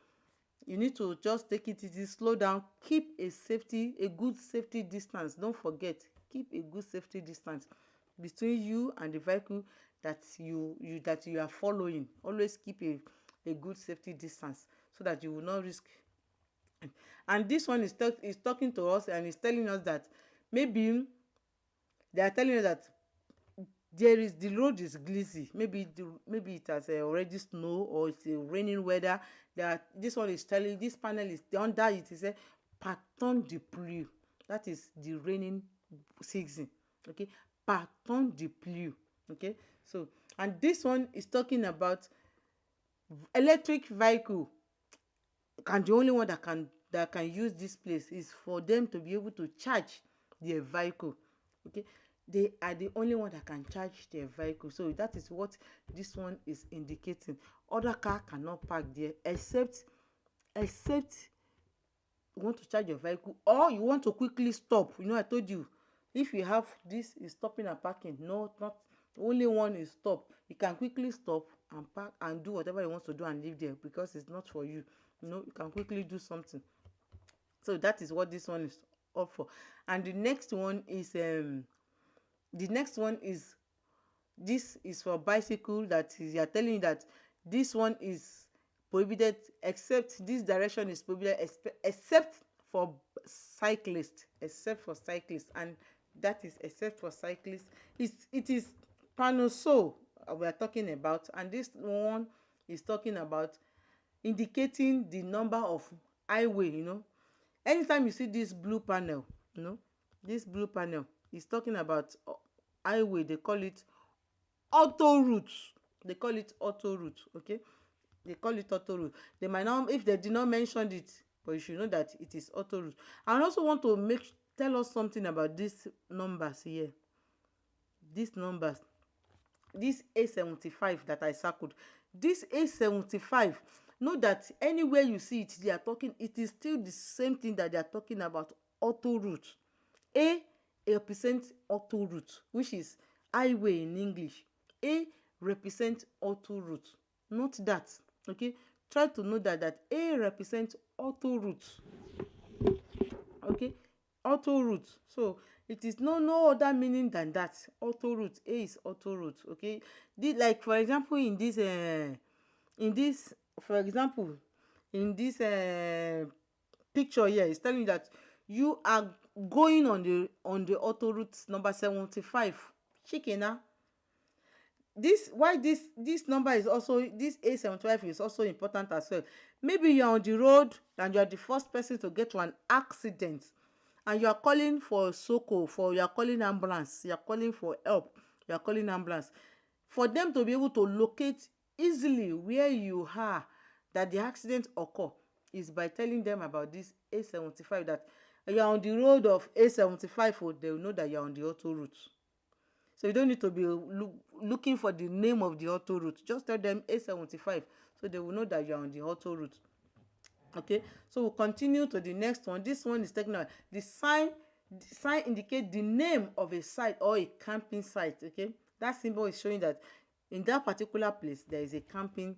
you need to just take it easy, slow down, keep a good safety distance. Don't forget, keep a good safety distance between you and the vehicle that you are following. Always keep a good safety distance so that you will not risk. And this one is talking to us and is telling us that maybe they are telling us that the road is glitzy. Maybe it has already snow, or it's a raining weather. This one is telling, this panel is under it is a pattern de pluie. That is the raining season. Okay, pattern de pluie. Okay, so and this one is talking about electric vehicle. And the only one that can use this place is for them to be able to charge their vehicle. Okay, they are the only one that can charge their vehicle. So that is what this one is indicating. Other car cannot park there except you want to charge your vehicle, or you want to quickly stop. I told you, if you have this is stopping and parking, no, not only one is stop. You can quickly stop and park and do whatever you want to do and leave there, because it's not for you. You can quickly do something. So that is what this one is up for. And the next one is this is for bicycle. That is, you are telling you that this one is prohibited, except this direction is prohibited except for cyclists. And that is except for cyclists. It is panoso we are talking about. And this one is talking about indicating the number of highway. Anytime you see this blue panel, this blue panel is talking about highway. They call it auto route. Okay, they call it auto route. They might not, if they did not mention it, but you should know that it is auto route. I also want to tell us something about these numbers here. These numbers, this A75 that I circled, this A75, know that anywhere you see it, they are talking, it is still the same thing that they are talking about, auto route. A represents auto route, which is highway in English. A represents auto route, not that. Okay, try to know that A represents auto route. Okay, auto route. So it is no other meaning than that. Auto route. A is auto route. Okay, like for example in this for example in this picture here, it's telling you that you are going on the auto route number 75. Shikena. This number is also, this A75 is also important as well. Maybe you are on the road and you are the first person to get to an accident, and you are calling for SOCO, you are calling ambulance, you are calling for help, you are calling ambulance, for them to be able to locate easily where you are, that the accident occur, is by telling them about this A75, that you are on the road of A75. They will know that you are on the auto route. So you don't need to be looking for the name of the auto route. Just tell them A75, so they will know that you are on the auto route. Okay, so we'll continue to the next one. This one is taking out the sign. The sign indicates the name of a site or a camping site. Okay, that symbol is showing that in that particular place there is a camping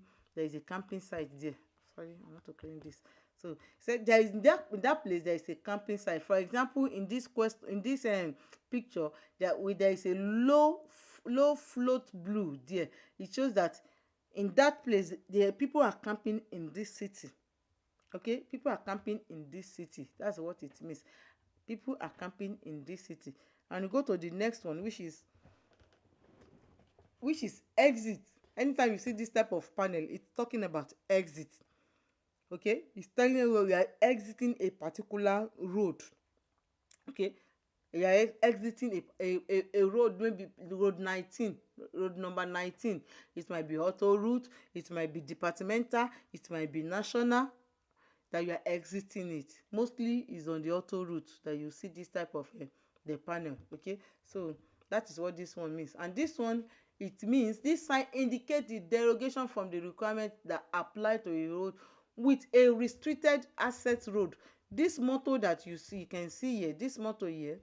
site there. Sorry, I want to clean this So say there is in that place there is a camping site. For example, in this picture, there is a low float blue there. It shows that in that place the people are camping in this city. Okay, people are camping in this city. That's what it means. People are camping in this city. And you go to the next one, which is exit. Anytime you see this type of panel, it's talking about exit. Okay, it's telling you we are exiting a particular road. Okay, you are exiting a road, maybe road 19, road number 19. It might be auto route, it might be departmental, it might be national, that you are exiting it. Mostly is on the auto route that you see this type of the panel. Okay, so that is what this one means. And this one, it means this sign indicates the derogation from the requirement that apply to a road with a restricted access road. This motor that you can see here, this motor here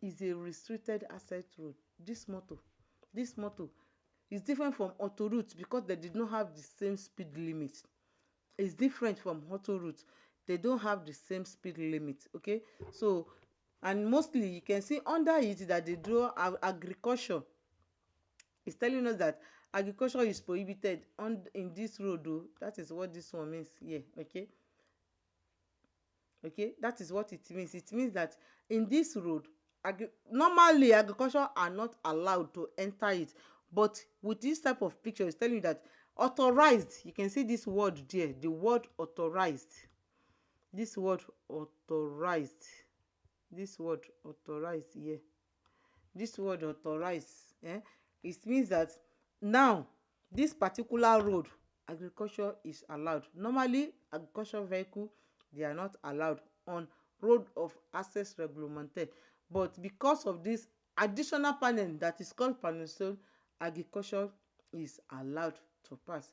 is a restricted access road. This motor is different from auto route because they did not have the same speed limit. It's different from auto route. They don't have the same speed limit. Okay, so and mostly you can see under it that they draw agriculture. It's telling us that agriculture is prohibited in this road. Though that is what this one means here. Okay, that is what it means. It means that in this road, normally agriculture are not allowed to enter it, but with this type of picture, it's telling you that authorized. You can see this word there, the word authorized. This word authorized. This word authorized here. This word authorized. It means that now this particular road, agriculture is allowed. Normally, agricultural vehicle, they are not allowed on road of access reglemented, but because of this additional panel that is called panel, agriculture is allowed to pass.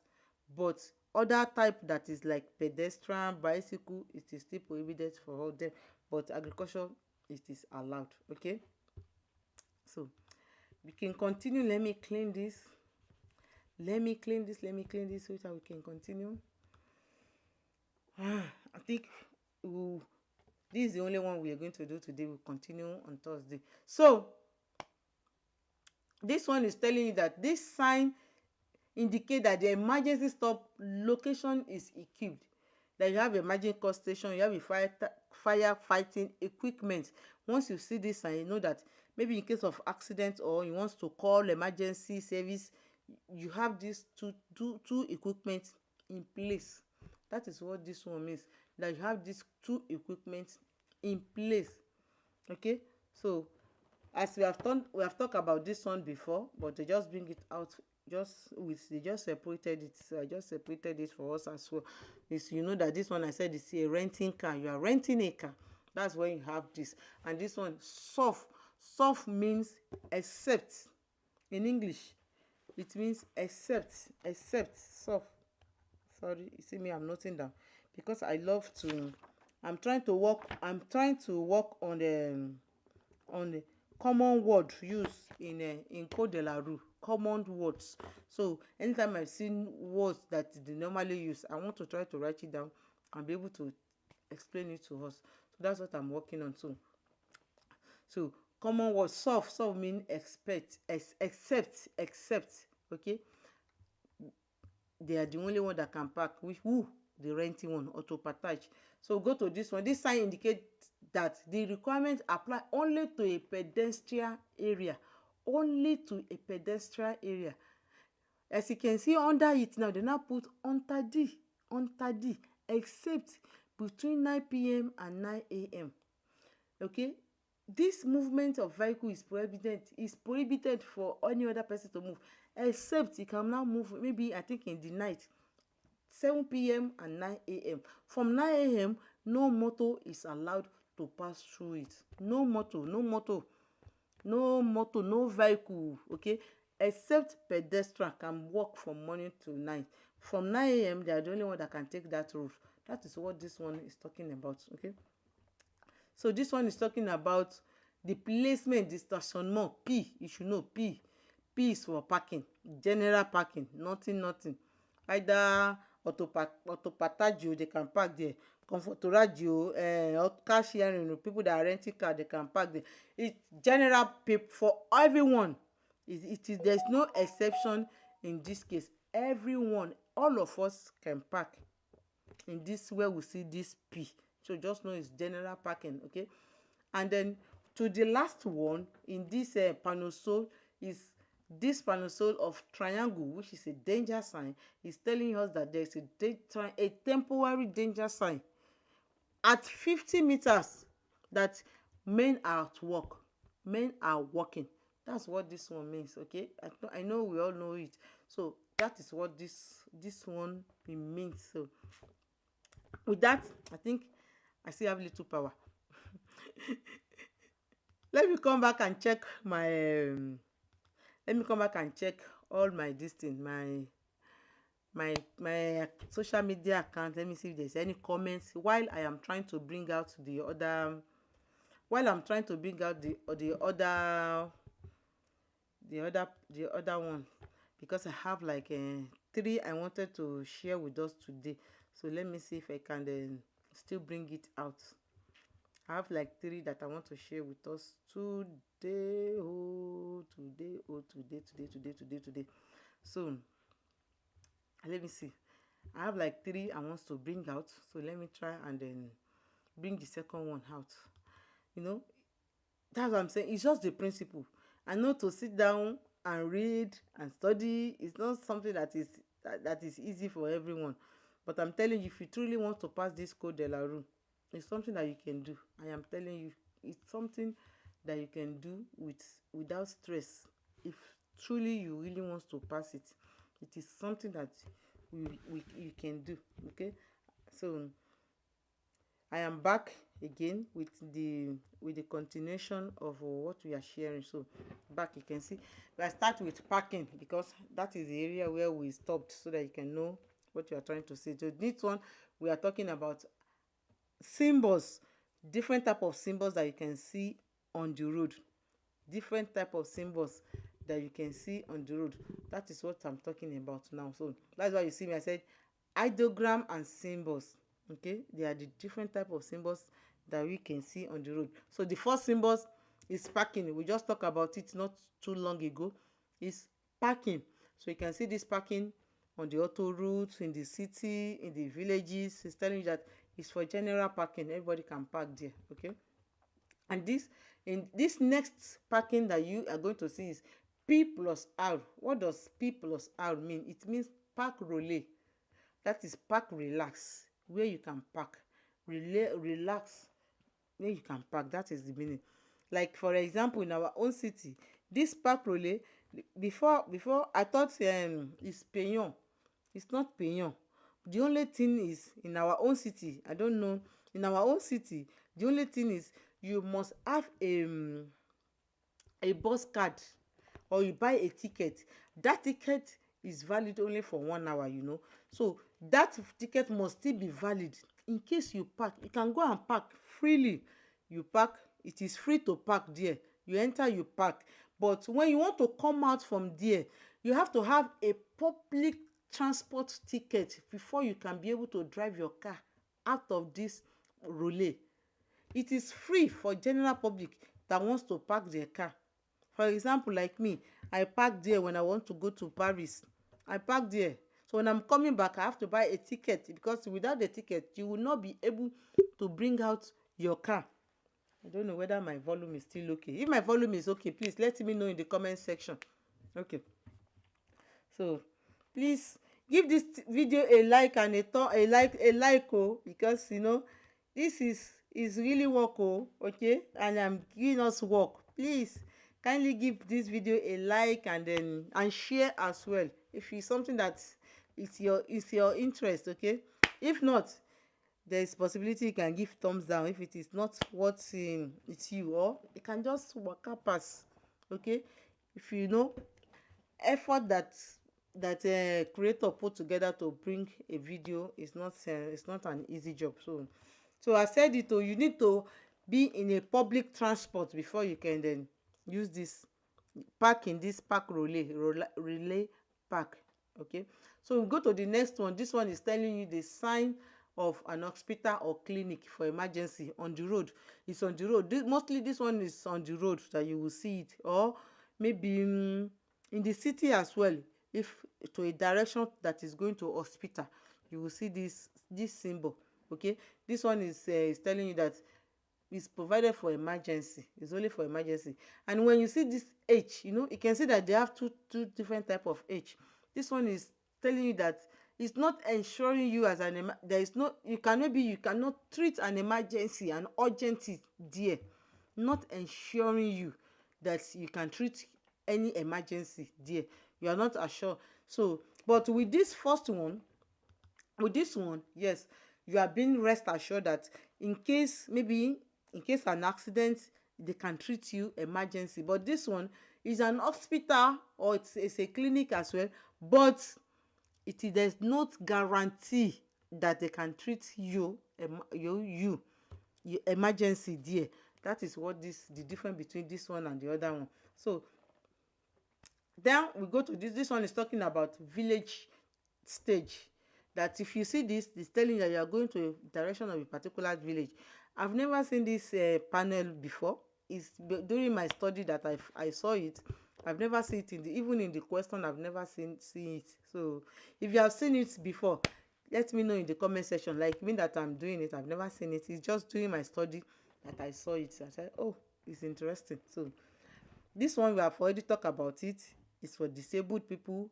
But other type that is like pedestrian, bicycle, it is still prohibited for all them, but agriculture, it is allowed. Okay, so we can continue. Let me clean this so that we can continue. I think this is the only one we are going to do today. We'll continue on Thursday. So this one is telling you that this sign indicate that the emergency stop location is equipped, that you have emergency call station, you have a fire fighting equipment. Once you see this sign, you know that maybe in case of accident or you want to call emergency service, you have these two equipment in place. That is what this one means, that you have these two equipment in place. Okay, so as we have talked about this one before, but they just bring it out they just separated it. So I just separated it for us as well. Is you know that this one I said is a renting car. You are renting a car. That's when you have this. And this one, soft means except. In English, it means except soft. Sorry, you see me, I'm noting down because I love to. I'm trying to work on the common word used in Code de la Rue, common words. So anytime I've seen words that they normally use, I want to try to write it down and be able to explain it to us. So that's what I'm working on too. So common word, soft mean except. Okay, they are the only one that can park. The renting one, auto partage. So go to this one. This sign indicates that the requirements apply only to a pedestrian area. Only to a pedestrian area. As you can see under it now, they now put unter D, except between 9 p.m. and 9 a.m. Okay, this movement of vehicle is prohibited for any other person to move, except you can now move maybe I think in the night, 7 p.m. and 9 a.m. From 9 a.m., no motor is allowed to pass through it. No motor, no vehicle, okay? Except pedestrian can walk from morning to night. From 9 a.m., they are the only one that can take that route. That is what this one is talking about, okay? So this one is talking about the placement, the stationnement. P, you should know P. P is for parking, general parking, nothing. Either auto partage, they can park there. comfortoradio, or car sharing, people that are renting car, they can park there. It's general people for everyone. It is there's no exception in this case. Everyone, all of us can park in this where we see this P. So just know it's general parking, okay? And then to the last one in this panosol is this panosol of triangle, which is a danger sign, is telling us that there is a temporary danger sign at 50 meters that men are at work, men are working. That's what this one means, okay? I know we all know it. So that is what this one means. So with that, I think I still have little power. Let me come back and check my let me come back and check all my this thing, my social media account. Let me see if there's any comments while I am trying to bring out the other the other one, because I have like three I wanted to share with us today. So let me see if I can still bring it out. I have like three that I want to share with us today. Today. So let me see. I have like three I want to bring out. So let me try and then bring the second one out. You know, that's what I'm saying. It's just the principle. I know to sit down and read and study is not something that is easy for everyone. But I'm telling you, if you truly want to pass this code de la rue, it's something that you can do. I am telling you, it's something that you can do without stress. If truly you really want to pass it, it is something that you can do. Okay, so I am back again with the continuation of what we are sharing. So back, you can see I start with parking because that is the area where we stopped, so that you can know what you are trying to say. So this one we are talking about symbols, different type of symbols that you can see on the road, different type of symbols that you can see on the road. That is what I'm talking about now. So that's why you see me, I said ideogram and symbols. Okay, they are the different type of symbols that we can see on the road. So the first symbols is parking. We just talked about it not too long ago. Is parking. So you can see this parking on the auto routes, in the city, in the villages. It's telling you that it's for general parking. Everybody can park there. Okay, and this next parking that you are going to see is P plus R. What does P plus R mean? It means park relay. That is park relax, where you can park. Relay relax, where you can park. That is the meaning. Like for example, in our own city, this park relay, before I thought it's payant. It's not payant. The only thing is, in our own city, I don't know, in our own city, the only thing is you must have a bus card, or you buy a ticket. That ticket is valid only for 1 hour, you know. So that ticket must still be valid. In case you park, you can go and park freely. You park, it is free to park there. You enter, you park. But when you want to come out from there, you have to have a public transport ticket before you can be able to drive your car out of this relay. It is free for general public that wants to park their car. For example, like me, I park there when I want to go to Paris. I park there. So when I'm coming back, I have to buy a ticket, because without the ticket, you will not be able to bring out your car. I don't know whether my volume is still okay. If my volume is okay, please let me know in the comment section. Okay. So please give this video a like and a like, oh, because you know this is really work, oh, okay, and I'm giving us work. Please kindly give this video a like, and then and share as well if it's something that it's your interest. Okay, if not, there is possibility you can give thumbs down if it is not what it's you, or you can just waka pass. Okay, if you know effort that creator put together to bring a video is not it's not an easy job. So I said it, oh, you need to be in a public transport before you can then use this park in this park relay park. Okay, so we go to the next one. This one is telling you the sign of an hospital or clinic for emergency on the road. It's on the road. Mostly this one is on the road that you will see it, or maybe in the city as well. If to a direction that is going to hospital, you will see this symbol. Okay, this one is telling you that it's provided for emergency. It's only for emergency. And when you see this H, you can see that they have two different type of H. This one is telling you that it's not ensuring you as an there is no, you cannot treat an emergency, an urgency there, not ensuring you that you can treat any emergency there. You are not assured. So but with this first one, with this one, yes, you are being rest assured that in case an accident, they can treat you emergency. But this one is an hospital, or it's a clinic as well, but there's not guarantee that they can treat you emergency there. That is what the difference between this one and the other one. So then we go to this one is talking about village stage. That if you see this, it's telling you that you are going to a direction of a particular village. I've never seen this panel before. It's during my study that I saw it. I've never seen it even in the question. I've never seen it. So if you have seen it before, let me know in the comment section. Like me that I'm doing it, I've never seen it. It's just during my study that I saw it. I said, oh, it's interesting. So this one we have already talked about it. It's for disabled people,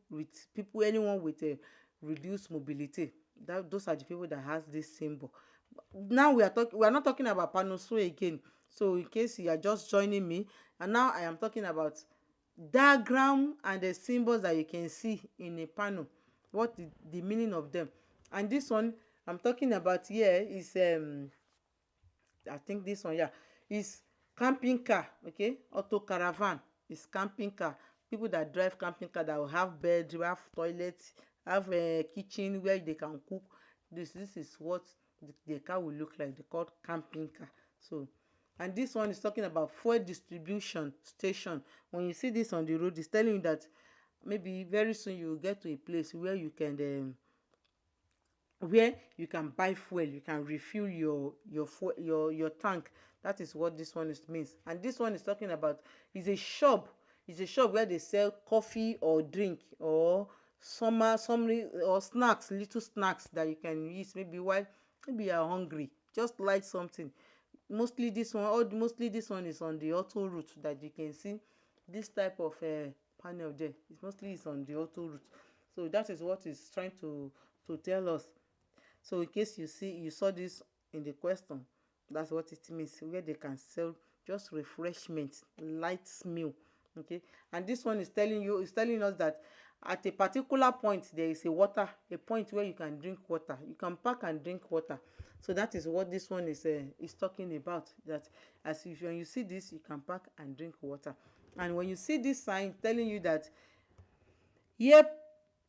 anyone with a reduced mobility. Those are the people that has this symbol. Now we are not talking about panoso again. So in case you are just joining me, and now I am talking about diagram and the symbols that you can see in a panel. What the meaning of them. And this one I'm talking about here is I think this one, yeah, is camping car. Okay, auto caravan is camping car. People that drive camping car that will have bed, have toilet, have a kitchen where they can cook. This is what the car will look like. They called camping car. So, and this one is talking about fuel distribution station. When you see this on the road, it's telling you that maybe very soon you will get to a place where you can buy fuel, you can refill your tank. That is what this one means. And this one is talking about is a shop. It's a shop where they sell coffee or drink or or snacks, little snacks that you can use maybe while maybe you are hungry. Just like something. Mostly this one is on the auto route that you can see this type of panel there. It's on the auto route. So that is what it's trying to tell us. So in case you saw this in the question, that's what it means, where they can sell just refreshment, light meal. Okay, and this one is telling us that at a particular point there is a point where you can drink water. You can park and drink water. So that is what this one is talking about. That when you see this, you can park and drink water. And when you see this sign telling you that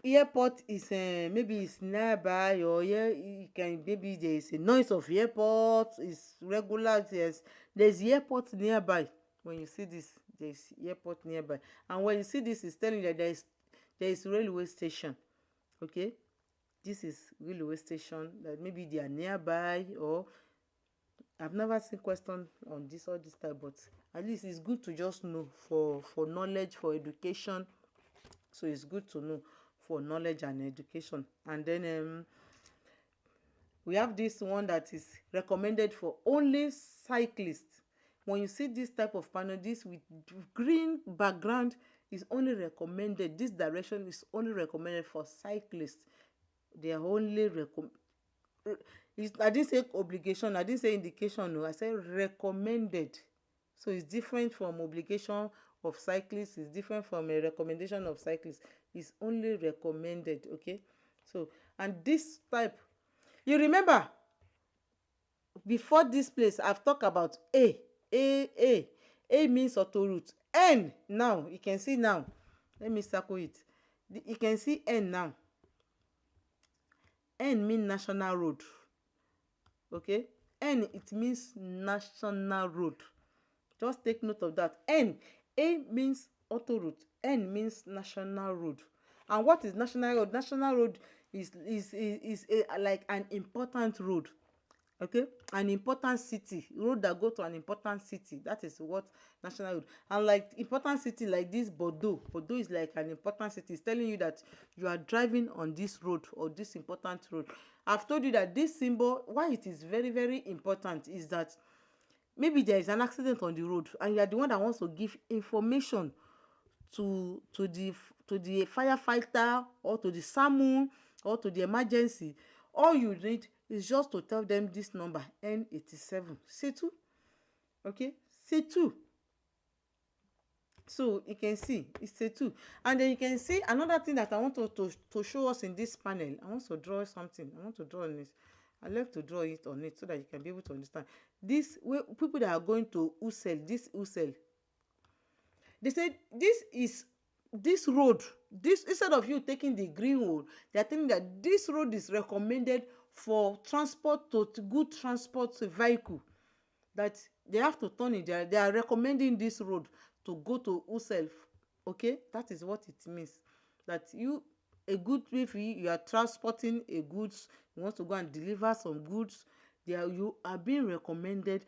airport is maybe it's nearby, or maybe there is a noise of airport is regular. There's airport nearby. When you see this, there's airport nearby. And when you see this, it's telling you that there is railway station. Okay, this is railway station, that maybe they are nearby. Or I've never seen question on this or this type, but at least it's good to just know for knowledge, for education. So it's good to know for knowledge and education. And then we have this one that is recommended for only cyclists. When you see this type of panel, this with green background, is only recommended. This direction is only recommended for cyclists. They are only I didn't say obligation, I didn't say indication. No, I said recommended. So it's different from obligation of cyclists. It's different from a recommendation of cyclists. It's only recommended. Okay, so and this type, you remember before this place I've talked about A means auto route. N, now you can see, now let me circle it. You can see N now. N means national road. Okay, N, it means national road. Just take note of that. N, A means auto route, N means national road. And what is national road? National road like an important road. Okay, an important city, road that go to an important city, that is what national road. And like important city like this, Bordeaux is like an important city. It's telling you that you are driving on this road or this important road. I've told you that this symbol, why it is very very important, is that maybe there is an accident on the road and you are the one that wants to give information to the firefighter or to the SAMU or to the emergency. All you need is just to tell them this number N87 C2. Okay, C2. So you can see it's C2. And then you can see another thing that I want to show us in this panel. I want to draw something. I want to draw on this. I like to draw it on it so that you can be able to understand this way. People that are going to Usel, this Usel, they said this road, this, instead of you taking the green road, they are telling that this road is recommended for transport, to good transport vehicle, that they have to turn it. They are recommending this road to go to Usel. Okay, that is what it means. That you, a good, if you are transporting a goods, you want to go and deliver some goods, you are being recommended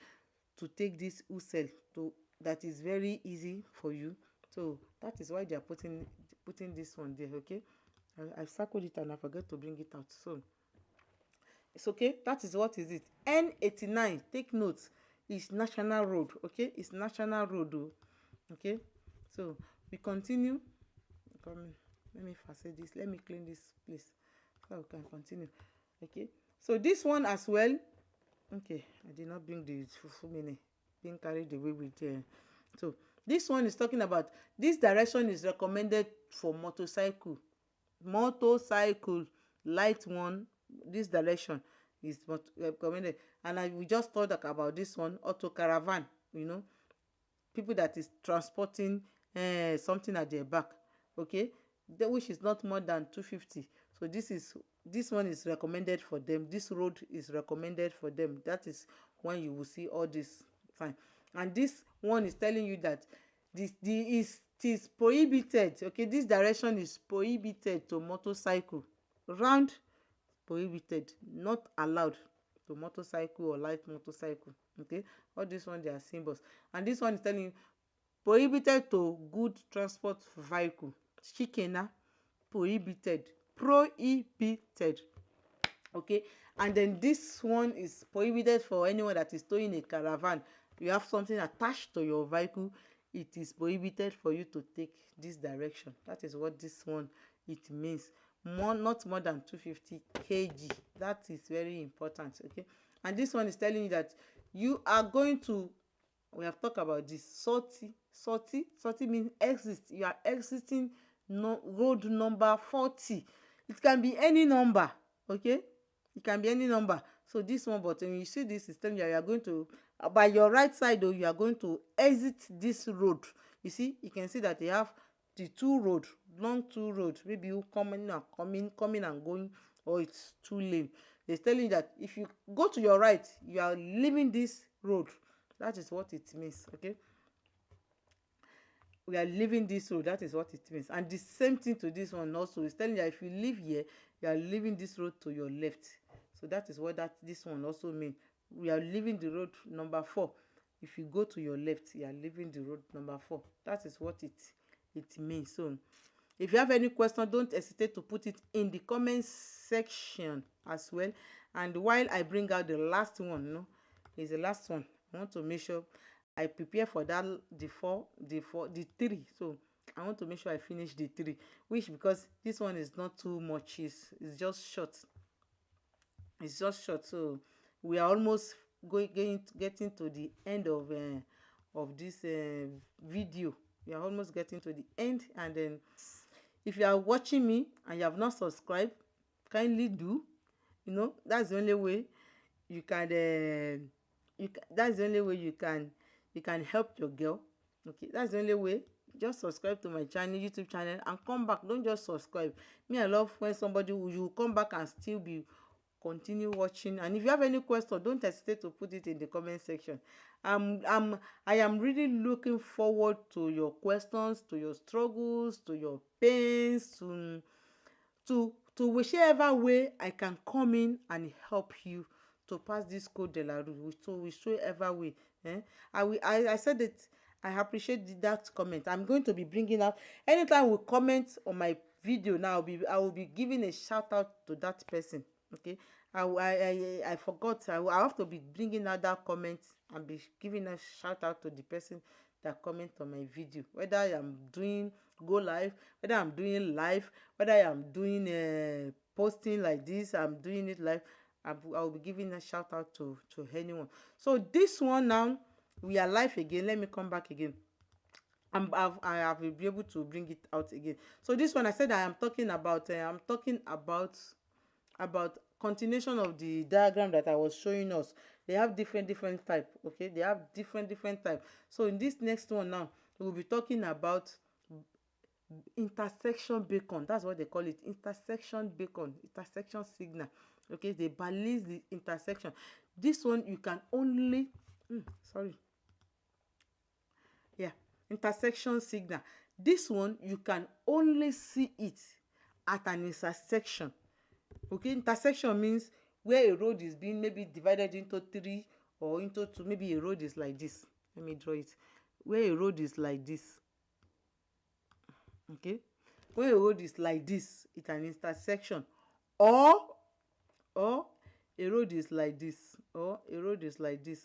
to take this Usel, to that is very easy for you. So that is why they are putting this one there. Okay, I circled it and I forget to bring it out. So it's okay. That is what is it. N89. Take note. It's national road. Okay, it's national road. Oh. Okay, so we continue. Come, let me facet this. Let me clean this place so we can continue. Okay, so this one as well. Okay, I did not bring the full meaning. Being carried away with so this one is talking about this direction is recommended for motorcycle. Light one. This direction is recommended. And we just talked about this one, auto caravan. You know, people that is transporting something at their back. Okay, which is not more than 250. So this one is recommended for them. This road is recommended for them. That is when you will see all this. Fine. And this one is telling you that it is prohibited. Okay, this direction is prohibited to motorcycle. Round, prohibited, not allowed to motorcycle or light motorcycle. Okay, all this one, they are symbols. And this one is telling you prohibited to good transport vehicle. Shikena, prohibited. Okay, and then this one is prohibited for anyone that is towing a caravan. You have something attached to your vehicle, it is prohibited for you to take this direction. That is what this one it means. Not more than 250 kg. That is very important. Okay, and this one is telling you that you are going to, we have talked about this, sortie means exit. You are exiting road number 40. It can be any number. Okay, it can be any number. So this one, but when you see this, is telling you are going to, by your right side though, you are going to exit this road. You see, you can see that they have the long two road. Maybe you coming and going, or it's two lane. They're telling you that if you go to your right, you are leaving this road. That is what it means. Okay, we are leaving this road. That is what it means. And the same thing to this one also. It's telling you that if you live here, you are leaving this road to your left. So that is what this one also means. We are leaving the road number 4. If you go to your left, you are leaving the road number 4. That is what it means. So if you have any question, don't hesitate to put it in the comment section as well. And while I bring out the last one, no, is the last one. I want to make sure I prepare for that, the 3. So I want to make sure I finish the 3, which, because this one is not too much, it's just short. It's just short. So we are almost getting to the end of this video. We are almost getting to the end. And then if you are watching me and you have not subscribed, kindly do. You know, that's the only way you can that's the only way you can help your girl. Okay, that's the only way. Just subscribe to my channel, YouTube channel, and come back. Don't just subscribe. Me, I love when somebody you come back and still be continue watching. And if you have any question, don't hesitate to put it in the comment section. I am really looking forward to your questions, to your struggles, to your pains, to to whichever way I can come in and help you to pass this code de la rue. So whichever way. I said that I appreciate that comment. I'm going to be bringing out anytime we comment on my video now. I will be giving a shout out to that person. Okay, I forgot. I have to be bringing out that comment and be giving a shout out to the person that comment on my video, whether I am doing go live, whether I'm doing live, whether I am doing posting like this, I'm doing it live. I'll be giving a shout out to anyone. So this one now, we are live again. Let me come back again. I have been able to bring it out again. So this one, I said I am talking about. I'm talking about continuation of the diagram that I was showing us. They have different type. Okay, they have different type. So in this next one now, we will be talking about intersection beacon. That's what they call it, intersection beacon, intersection signal. Okay, they balance the intersection. This one you can only intersection signal. This one you can only see it at an intersection. Okay, intersection means where a road is being maybe divided into 3 or into 2. Maybe a road is like this. Let me draw it. Where a road is like this. Okay, when a road is like this, it's an intersection. Or a road is like this, or a road is like this.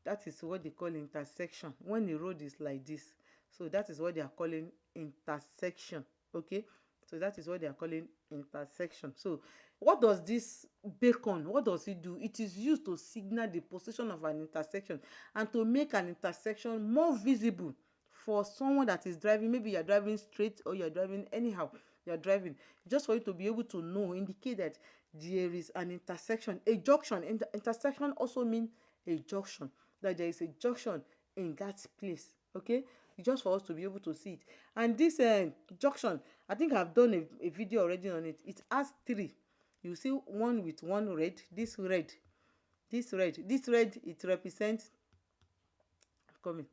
That is what they call intersection. When a road is like this, so that is what they are calling intersection. Okay, so that is what they are calling intersection. So what does this beacon, what does it do? It is used to signal the position of an intersection and to make an intersection more visible for someone that is driving. Maybe you're driving straight or you're driving anyhow. You're driving just for you to be able to know, indicate that there is an intersection, a junction. Intersection also means a junction, that there is a junction in that place. Okay, just for us to be able to see it. And this junction, I think I've done a video already on it. It has 3. You see one with one red. This red, it represents. I'm coming.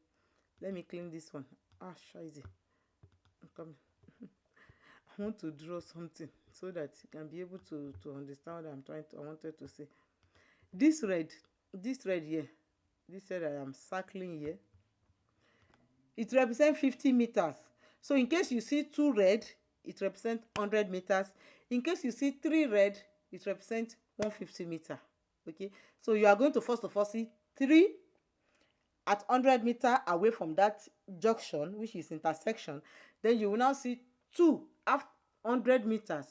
Let me clean this one. Scheiße. I'm coming. I want to draw something so that you can be able to understand what I wanted to say. This red here, this red I am circling here, it represents 50 meters. So in case you see 2 red, it represents 100 meters. In case you see 3 red, it represents 150 meters. Okay, so you are going to first of all see 3 at 100 meters away from that junction, which is intersection. Then you will now see 2 at 100 meters.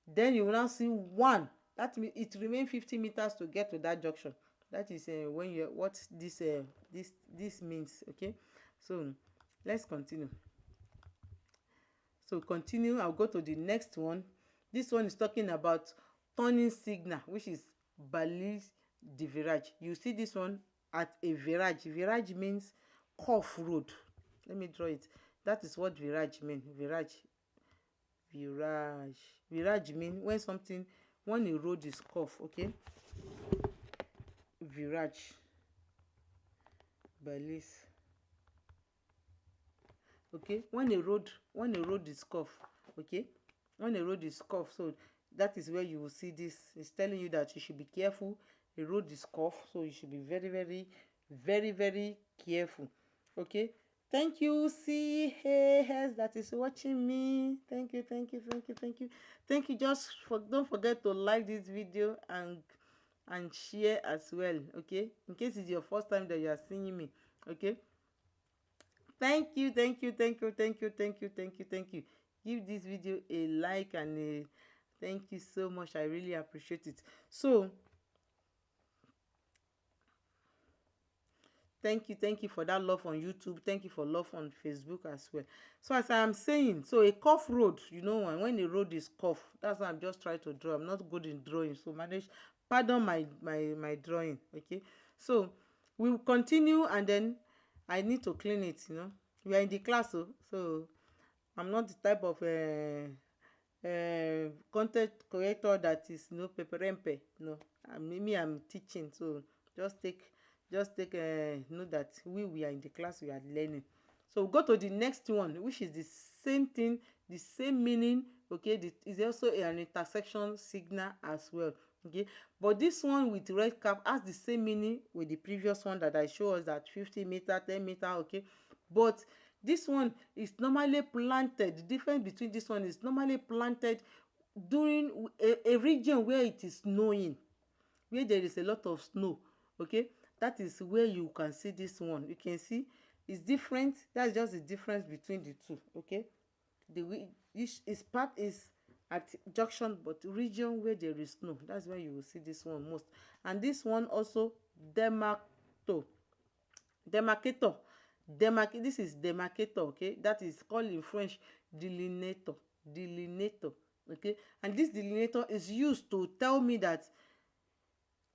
Then you will now see 1. That means it remains 50 meters to get to that junction. That is when you what this means. Okay, so let's continue. So continue. I'll go to the next one. This one is talking about turning signal, which is balise de virage. You see this one at a virage. Virage means curve road. Let me draw it. That is what virage means. Virage means when a road is curved. Okay, virage, balise. Okay, when a road is curved. Okay, when a road is curved, so that is where you will see this. It's telling you that you should be careful. The road is curved, so you should be very careful. Okay, thank you CAS that is watching me. Thank you. Just don't forget to like this video and share as well. Okay, in case it's your first time that you are seeing me. Okay, thank you. Give this video a like and a thank you so much. I really appreciate it. So thank you for that love on YouTube. Thank you for love on Facebook as well. So as I am saying, so a curve road, you know, when a road is curved, that's what I'm just trying to draw. I'm not good in drawing, so pardon my drawing. Okay, so we will continue, and then I need to clean it. You know, we are in the class, so I'm not the type of content creator that is peperempe. No, I'm teaching, so just take note that we are in the class, we are learning. So go to the next one, which is the same thing the same meaning. Okay, is also an intersection signal as well. Okay, but this one with red cap has the same meaning with the previous one that I show us, that 50 meter, 10 meter. Okay, but this one is normally planted. The difference between this one is normally planted during a region where it is snowing, where there is a lot of snow. Okay, that is where you can see this one. You can see it's different. That's just the difference between the two. Okay, the each is part is at junction, but region where there is snow, that's where you will see this one most. And this one also, demarcator. Demarcator. This is demarcator. Okay, that is called in French delineator. Delineator. Okay, and this delineator is used to tell me that,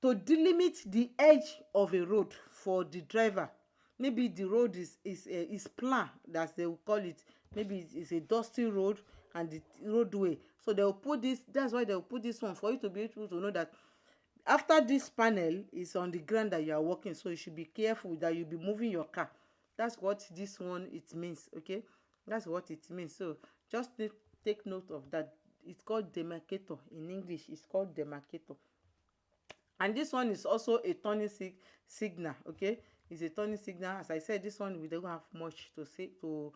to delimit the edge of a road for the driver. Maybe the road is plan, as they will call it. Maybe it's a dusty road and the roadway, so they will put this. That's why they will put this one, for you to be able to know that after this panel is on the ground that you are walking, so you should be careful that you be moving your car. That's what this one it means. Okay, that's what it means. So just take note of that. It's called demarcator in English. It's called demarcator. And this one is also a turning signal. Okay, it's a turning signal. As I said, this one we don't have much to say to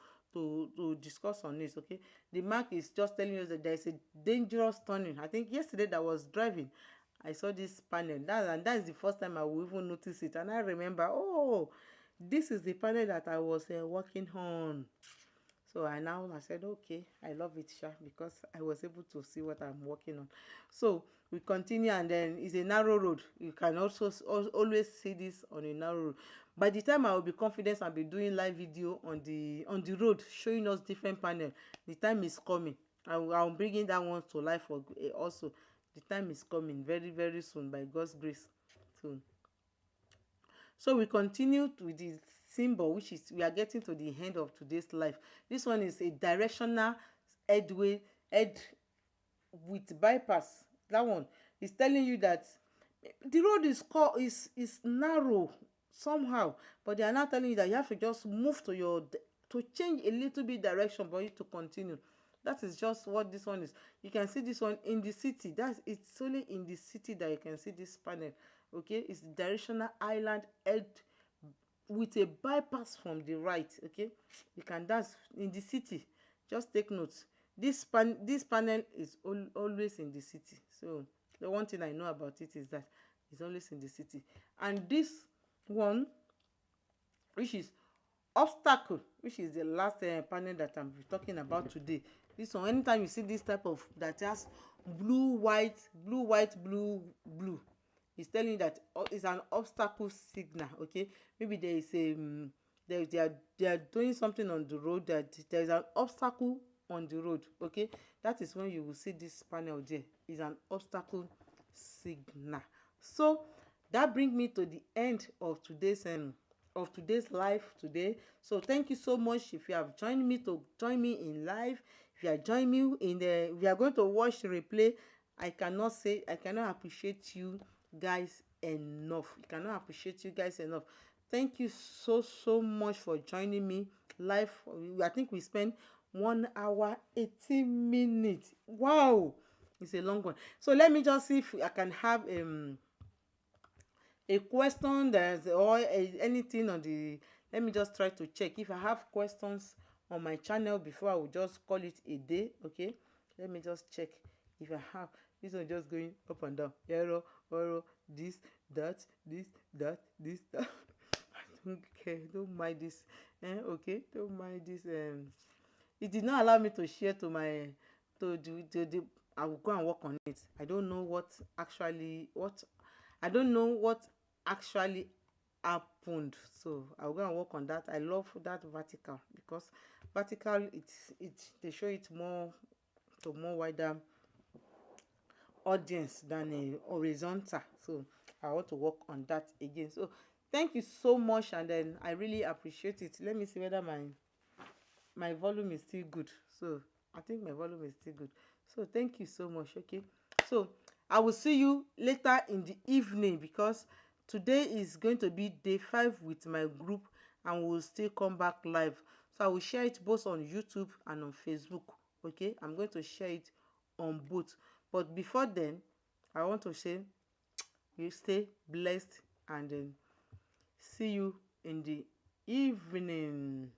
discuss on this. Okay, the mark is just telling us that there is a dangerous turning. I think yesterday that I was driving, I saw this panel. That is the first time I will even notice it. And I remember, oh, this is the panel that I was working on. So I said, okay, I love it, Sha, because I was able to see what I'm working on. So we continue, and then it's a narrow road. You can also always see this on a narrow road. By the time I will be confident and be doing live video on the road, showing us different panel, the time is coming. I'm bringing that one to life for also. The time is coming very, very soon, by God's grace. So we continue with the symbol, which is, we are getting to the end of today's life. This one is a directional headway head with bypass. That one is telling you that the road is narrow somehow, but they are not telling you that you have to just move to change a little bit direction for you to continue. That is just what this one is. You can see this one in the city. It's only in the city that you can see this panel. Okay, it's the directional island head with a bypass from the right. Okay, you can, that's in the city. Just take notes. This panel is always in the city. So the one thing I know about it is that it's always in the city. And this one, which is obstacle, which is the last panel that I'm talking about today. This one, anytime you see this type of that has blue, white, blue, white, blue, blue, it's telling you that it's an obstacle signal. Okay, maybe there is a they are doing something on the road, that there is an obstacle on the road. Okay, that is when you will see this panel there. Is an obstacle signal. So that brings me to the end of today's live today. So thank you so much if you have joined me in live. If you are joining me if you are going to watch the replay, I cannot appreciate you guys enough. Thank you so much for joining me live. I think we spent 1 hour 18 minutes. Wow, it's a long one. So let me just see if I can have a question or anything on the, let me just try to check if I have questions on my channel before I will just call it a day. Okay, let me just check if I have. This one just going up and down, error, this, that, this, that. I don't care, don't mind this. Okay, don't mind this. It did not allow me to share to my to the I will go and work on it. I don't know what actually happened, so I'll go and work on that. I love that vertical, because vertical, they show it more to more wider audience than a horizontal. So I want to work on that again. So thank you so much, and then I really appreciate it. Let me see whether my volume is still good. So I think my volume is still good. So thank you so much. Okay, so I will see you later in the evening, because today is going to be day 5 with my group, and we'll still come back live. So I will share it both on YouTube and on Facebook. Okay, I'm going to share it on both. But before then, I want to say you stay blessed, and then see you in the evening.